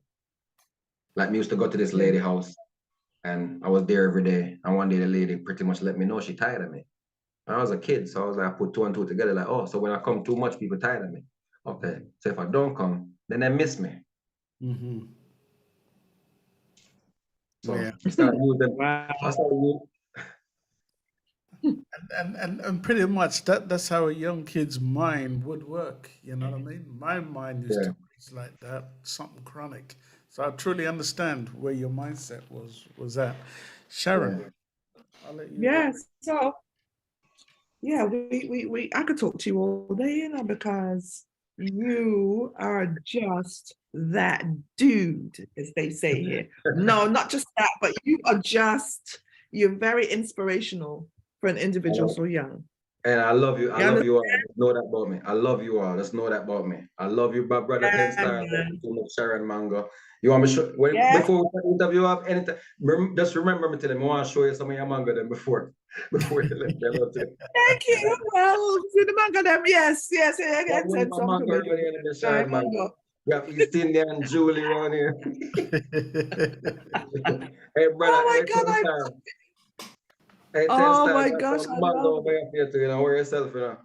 Like me used to go to this lady house and I was there every day. And one day the lady pretty much let me know she tired of me. And I was a kid, so I was like, I put 2 and 2 together, like, oh, so when I come too much, people tired of me. Okay, so if I don't come, then they miss me. So I started using. And pretty much that's how a young kid's mind would work. You know what I mean? My mind used to race like that, something chronic. So I truly understand where your mindset was at. Sharon, I'll let you. Yes. So I could talk to you all day, you know, because you are just that dude, as they say here. No, not just that, but you're very inspirational for an individual so young. And I love you. I love you all. Just know that about me. I love you all. Just know that about me. I love you, my brother. 10 Star. Sharon Mango. You want me to show before we start the interview up anything? Just remember me telling me I want to show you some of your mango then before you left them. Thank you. Well, see the mango them. Yes. I send some to me. We have East Indian Julie around here. Hey, brother. Oh my God. Hey, oh my gosh, I love it. You know, wear yourself, you know.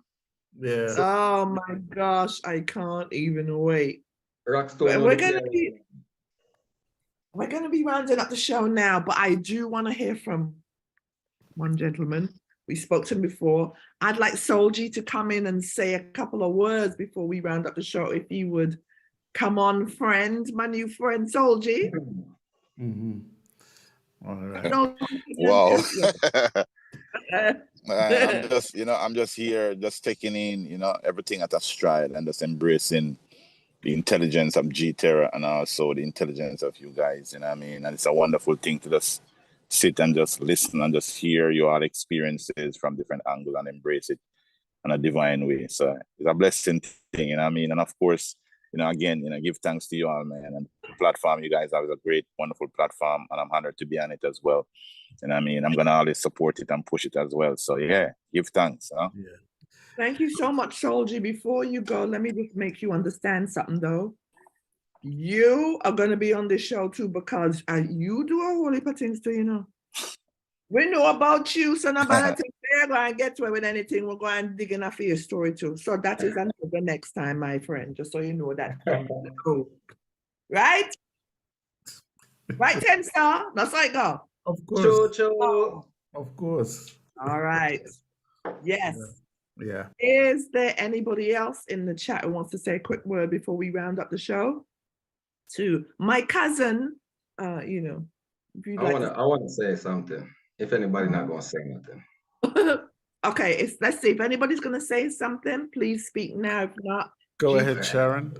Yeah. Oh my gosh, I can't even wait. Rockstone. We're gonna be rounding up the show now, but I do want to hear from one gentleman. We spoke to him before. I'd like Solji to come in and say a couple of words before we round up the show. If you would come on, friend, my new friend Solji. All right. Wow. I'm just here, just taking in, everything at a stride and just embracing the intelligence of G-Terra and also the intelligence of you guys, you know what I mean? And it's a wonderful thing to just sit and just listen and just hear your experiences from different angles and embrace it in a divine way. So it's a blessing thing, you know what I mean? And of course, again, give thanks to you all, man. And the platform you guys have is a great, wonderful platform, and I'm honored to be on it as well. You know what I mean? I'm going to always support it and push it as well. So, yeah, give thanks. Huh? Yeah. Thank you so much, Solji. Before you go, let me just make you understand something, though. You are going to be on this show, too, because you do a whole heap of things, too, you know. We know about you, so nobody think we're going to get away with anything. We're going to dig in for your story, too. So that is until the next time, my friend, just so you know that. Right? Right, 10 Star? That's how it go. Of course. Oh. Of course. All right. Yes. Yeah. Is there anybody else in the chat who wants to say a quick word before we round up the show? To my cousin, if you'd I want to say something. If anybody not gonna say nothing. Okay, let's see. If anybody's gonna say something, please speak now. If not, go ahead, Sharon.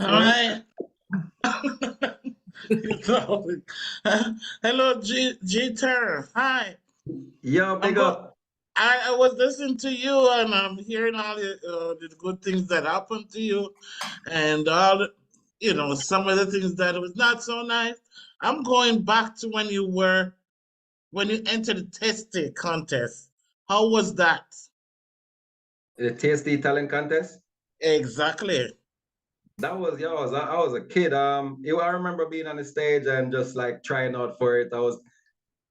Hi. Hello, G-Terra. Hi. Yo, big up. I was listening to you and I'm hearing all the good things that happened to you and all the, some of the things that was not so nice. I'm going back to when you entered the tasty contest. How was that? The tasty talent contest? Exactly. That was yeah, I was a kid. I remember being on the stage and just like trying out for it.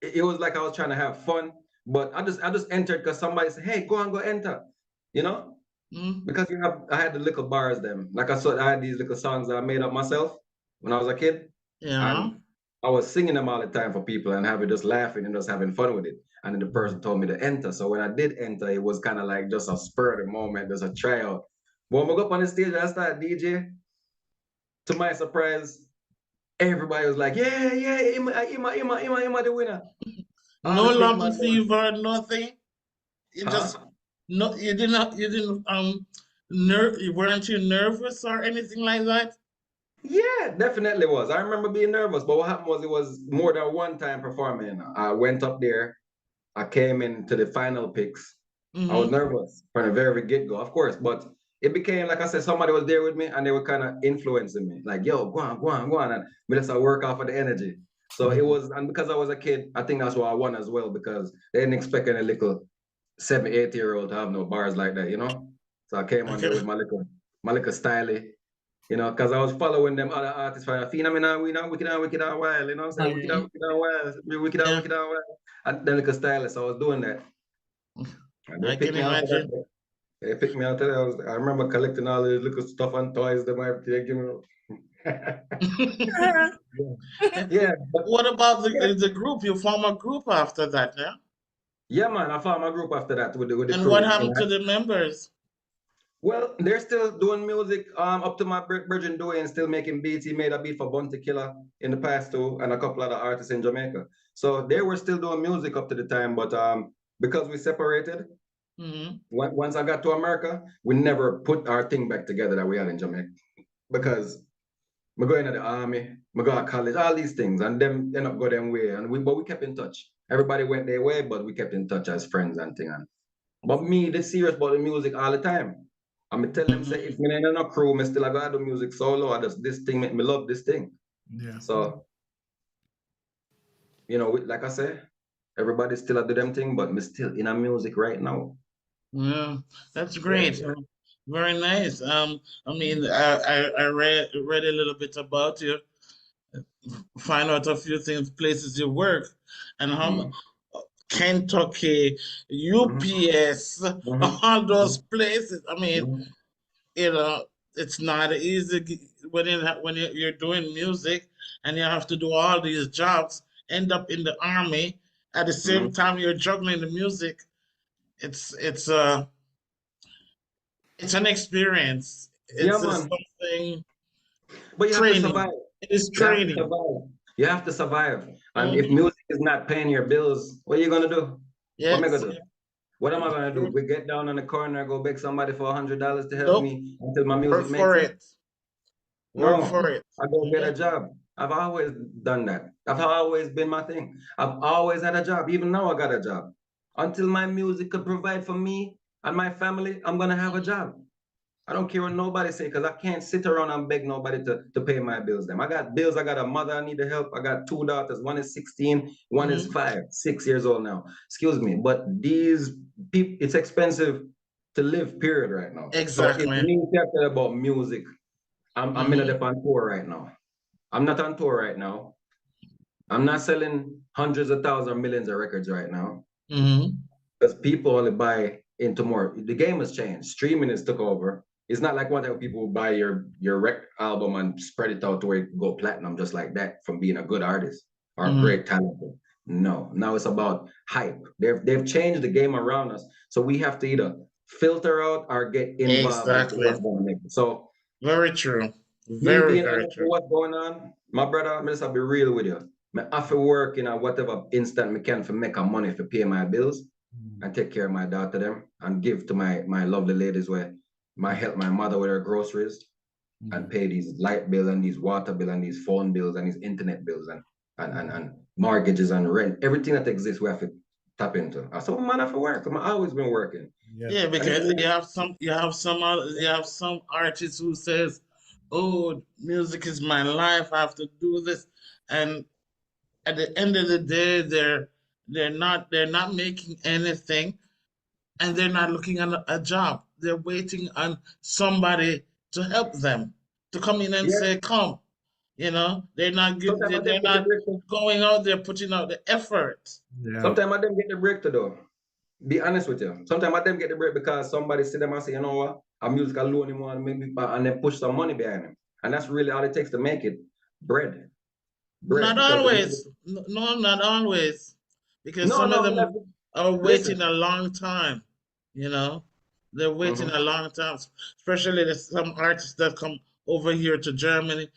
It was like I was trying to have fun, but I just entered because somebody said, "Hey, go on, go enter," you know, Mm, because I had the little bars them. Like I had these little songs that I made up myself when I was a kid, yeah. and I was singing them all the time for people and having just laughing and just having fun with it. And then the person told me to enter. So when I did enter, it was kind of like just a spur of the moment, just a tryout. But when I go up on the stage, I started DJ. To my surprise, everybody was like, "Yeah, yeah, Ima, the winner." All No the big lobby man was, fever, nothing. You just huh? no, you didn't weren't you nervous or anything like that? Yeah, definitely was. I remember being nervous, but what happened was it was more than one time performing. I went up there, I came into the final picks. I was Mm-hmm. nervous from the very get-go, of course, but it became like I said, somebody was there with me and they were kind of influencing me. Like, yo, go on, go on, go on. And we just work off of the energy. So it was, and because I was a kid, I think that's why I won as well, because they didn't expect any little 7, 8 year old to have no bars like that, you know? So I came on there Okay. with my little styly, you know, because I was following them other artists for Phenomena, we know, wicked and wild, you know what I'm saying? Wicked Mhm. and wild, Yeah, wicked and wild. And then little stylist, so I was doing that. And they I can picked me out for imagine. that. They picked me out there. I remember collecting all the little stuff and toys that they give me. Yeah, but What about yeah, the group? You form a group after that, yeah? yeah, man. I found my group after that with the And what crew. You happened know. to the members? Well, they're still doing music. Up to my Virgin doing, still making beats. He made a beat for Bunty Killer in the past too, and a couple other artists in Jamaica. So they were still doing music up to the time, but because we separated, Hmm. once I got to America, we never put our thing back together that we had in Jamaica because I go into the army, I go to college, all these things, and them end up go them way. But we kept in touch. Everybody went their way, but we kept in touch as friends and thing. But me, they serious about the music all the time. I'm tell them say if me ain't in a crew, me still I gotta do music solo. I just this thing make me love this thing. Yeah. So you know, like I say, everybody still a do them thing, but me still in a music right now. Yeah, that's Yeah, great. yeah. Very nice. I mean, I read a little bit about you, find out a few things, places you work, and how Mm-hmm. Kentucky, UPS, Mm-hmm. all those places. I mean, Mm-hmm. you know, it's not easy when you're doing music and you have to do all these jobs, end up in the army at the same Mm-hmm. time you're juggling the music. It's it's uh it's an experience. Yeah, It's man. something But you have to survive. training. It is You have to training. survive. You have to survive. And if Mhm. music is not paying your bills, what are you gonna do? What am I Yes. gonna do? What am I gonna do? We get down on the corner, go beg somebody for $100 to help Nope. me until my Work music makes for it? it. Work for No, it. I go get a Mhm. job. I've always done that. I've always been my thing. I've always had a job. Even now, I got a job. Until my music could provide for me and my family, I'm gonna have a job. I don't care what nobody say because I can't sit around and beg nobody to pay my bills. Them. I got bills. I got a mother. I need the help. I got two daughters. One is 16. One is Mhm. 6 years old now. Excuse me, but these people, it's expensive to live. Period. Right now. So if Exactly. me talking about music, I'm in a Hmm. different tour right now. I'm not on tour right now. I'm not selling hundreds of thousands or millions of records right now Hmm. because people only buy into more. The game has changed. Streaming has took over. It's not like one time people will buy your rec album and spread it out to where it go platinum just like that from being a good artist or a Hmm. great talent. No, now it's about hype. They've changed the game around us, so we have to either filter out or get involved with Exactly. what's going to make it. So Very true. me Very, being very honest with true. what's going on, my brother, I'm just be real with you. I have to work in a whatever instant me can for make a money for pay my bills and take care of my daughter them and give to my lovely ladies where my help my mother with her groceries and pay these light bill and these water bill and these phone bills and these internet bills and mortgages and rent. Everything that exists we have to tap into. So man, I have to work. I've always been working. Yeah. Yeah, And if because me, you have some artists who says, "Oh, music is my life. I have to do this," and at the end of the day, they're not making anything, and they're not looking at a job. They're waiting on somebody to help them to come in and Yeah. say, come. You know, they're not Sometimes I they're them get the not breakthrough. going out there putting out the effort. Yeah. Sometimes I them get the breakthrough though. Be honest with you. Sometimes I them get the break because somebody see them and say, you know what, a music alone him want maybe and then push some money behind him. And that's really all it takes to make it. Bread. Not Because the music, always. No, not always. Because no, some of no, them are listen. waiting a long time, you know. They're waiting a long time, especially some artists that come over here to Germany.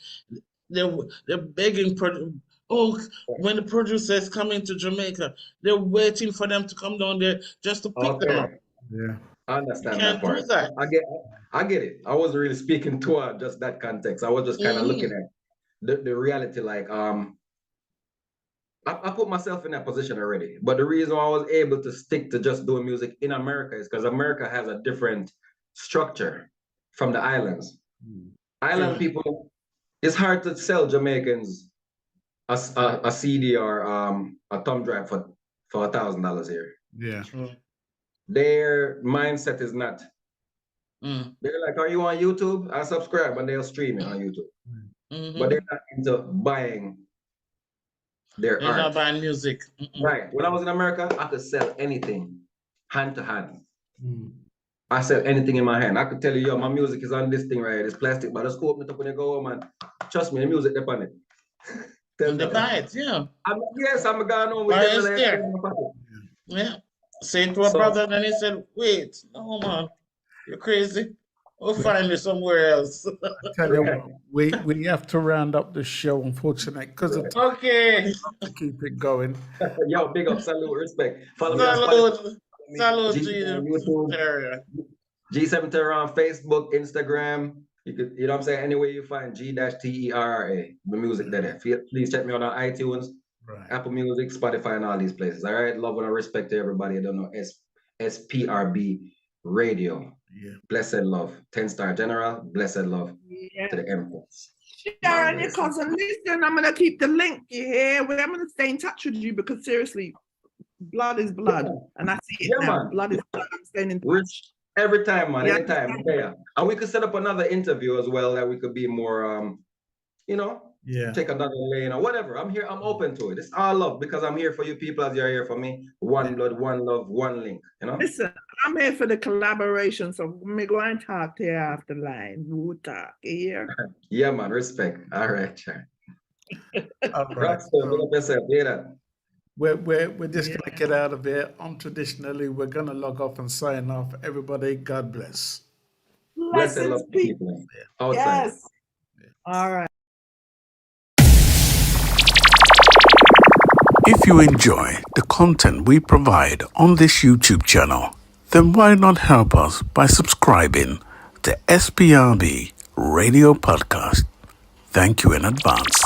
They're begging when the producers come into Jamaica, they're waiting for them to come down there just to pick them up. Okay. Yeah. I understand that Can't do part. that. I get it. I wasn't really speaking to just that context. I was just kind of looking at the reality like I put myself in that position already. But the reason why I was able to stick to just doing music in America is because America has a different structure from the islands. Island people, it's hard to sell Jamaicans a CD or a thumb drive for $1,000 here. Yeah. Their mindset is not. Mm. They're like, are you on YouTube? I subscribe and they'll stream it on YouTube. But they're not into buying their They're art. not buying music. Right. When I was in America, I could sell anything hand to hand. I sell anything in my hand. I could tell you, yo, my music is on this thing right here, this plastic, but just open it up when you go home and trust me, the music dip on it. And they buy it, yeah. Yes, I'm going home with Buy $10 it there. in my pocket. Yeah. Say it to a brother, and then he said, wait, no man, you're crazy. We'll find you somewhere else. I tell you what, we have to round up the show, unfortunately, because of time. Okay. To keep it going. Yo, big up, salute, respect. Follow me on Spotify. Salute to you, YouTube, G7Terra on Facebook, Instagram. You know what I'm saying? Anywhere you find G-Terra, the music there. Please check me out on iTunes, Apple Music, Spotify, and all these places. All right, love and respect to everybody. I don't know SPRB Radio. Yeah. Blessed love. 10StarGeneral. Blessed love to the Empress. Sharon, your cousin, listen, I'm gonna keep the link. You hear? I'm gonna stay in touch with you because seriously, blood is blood, and I see it now. Man. Blood is blood. I'm staying in touch. Every time, man. Anytime. Yeah. And we could set up another interview as well that we could be more, take another lane or whatever. I'm here. I'm open to it. It's all love because I'm here for you people as you're here for me. One blood, one love, one link. You know. Listen, I'm here for the collaboration. So me go and talk to you after line. We'll talk. You hear? Yeah, man. Respect. All right, Sharon. All right. So, we're just gonna get out of here. Untraditionally, we're gonna log off and sign off. Everybody, God bless. Blessings, people. Yes. All right. If you enjoy the content we provide on this YouTube channel, then why not help us by subscribing to SPRB Radio Podcast? Thank you in advance.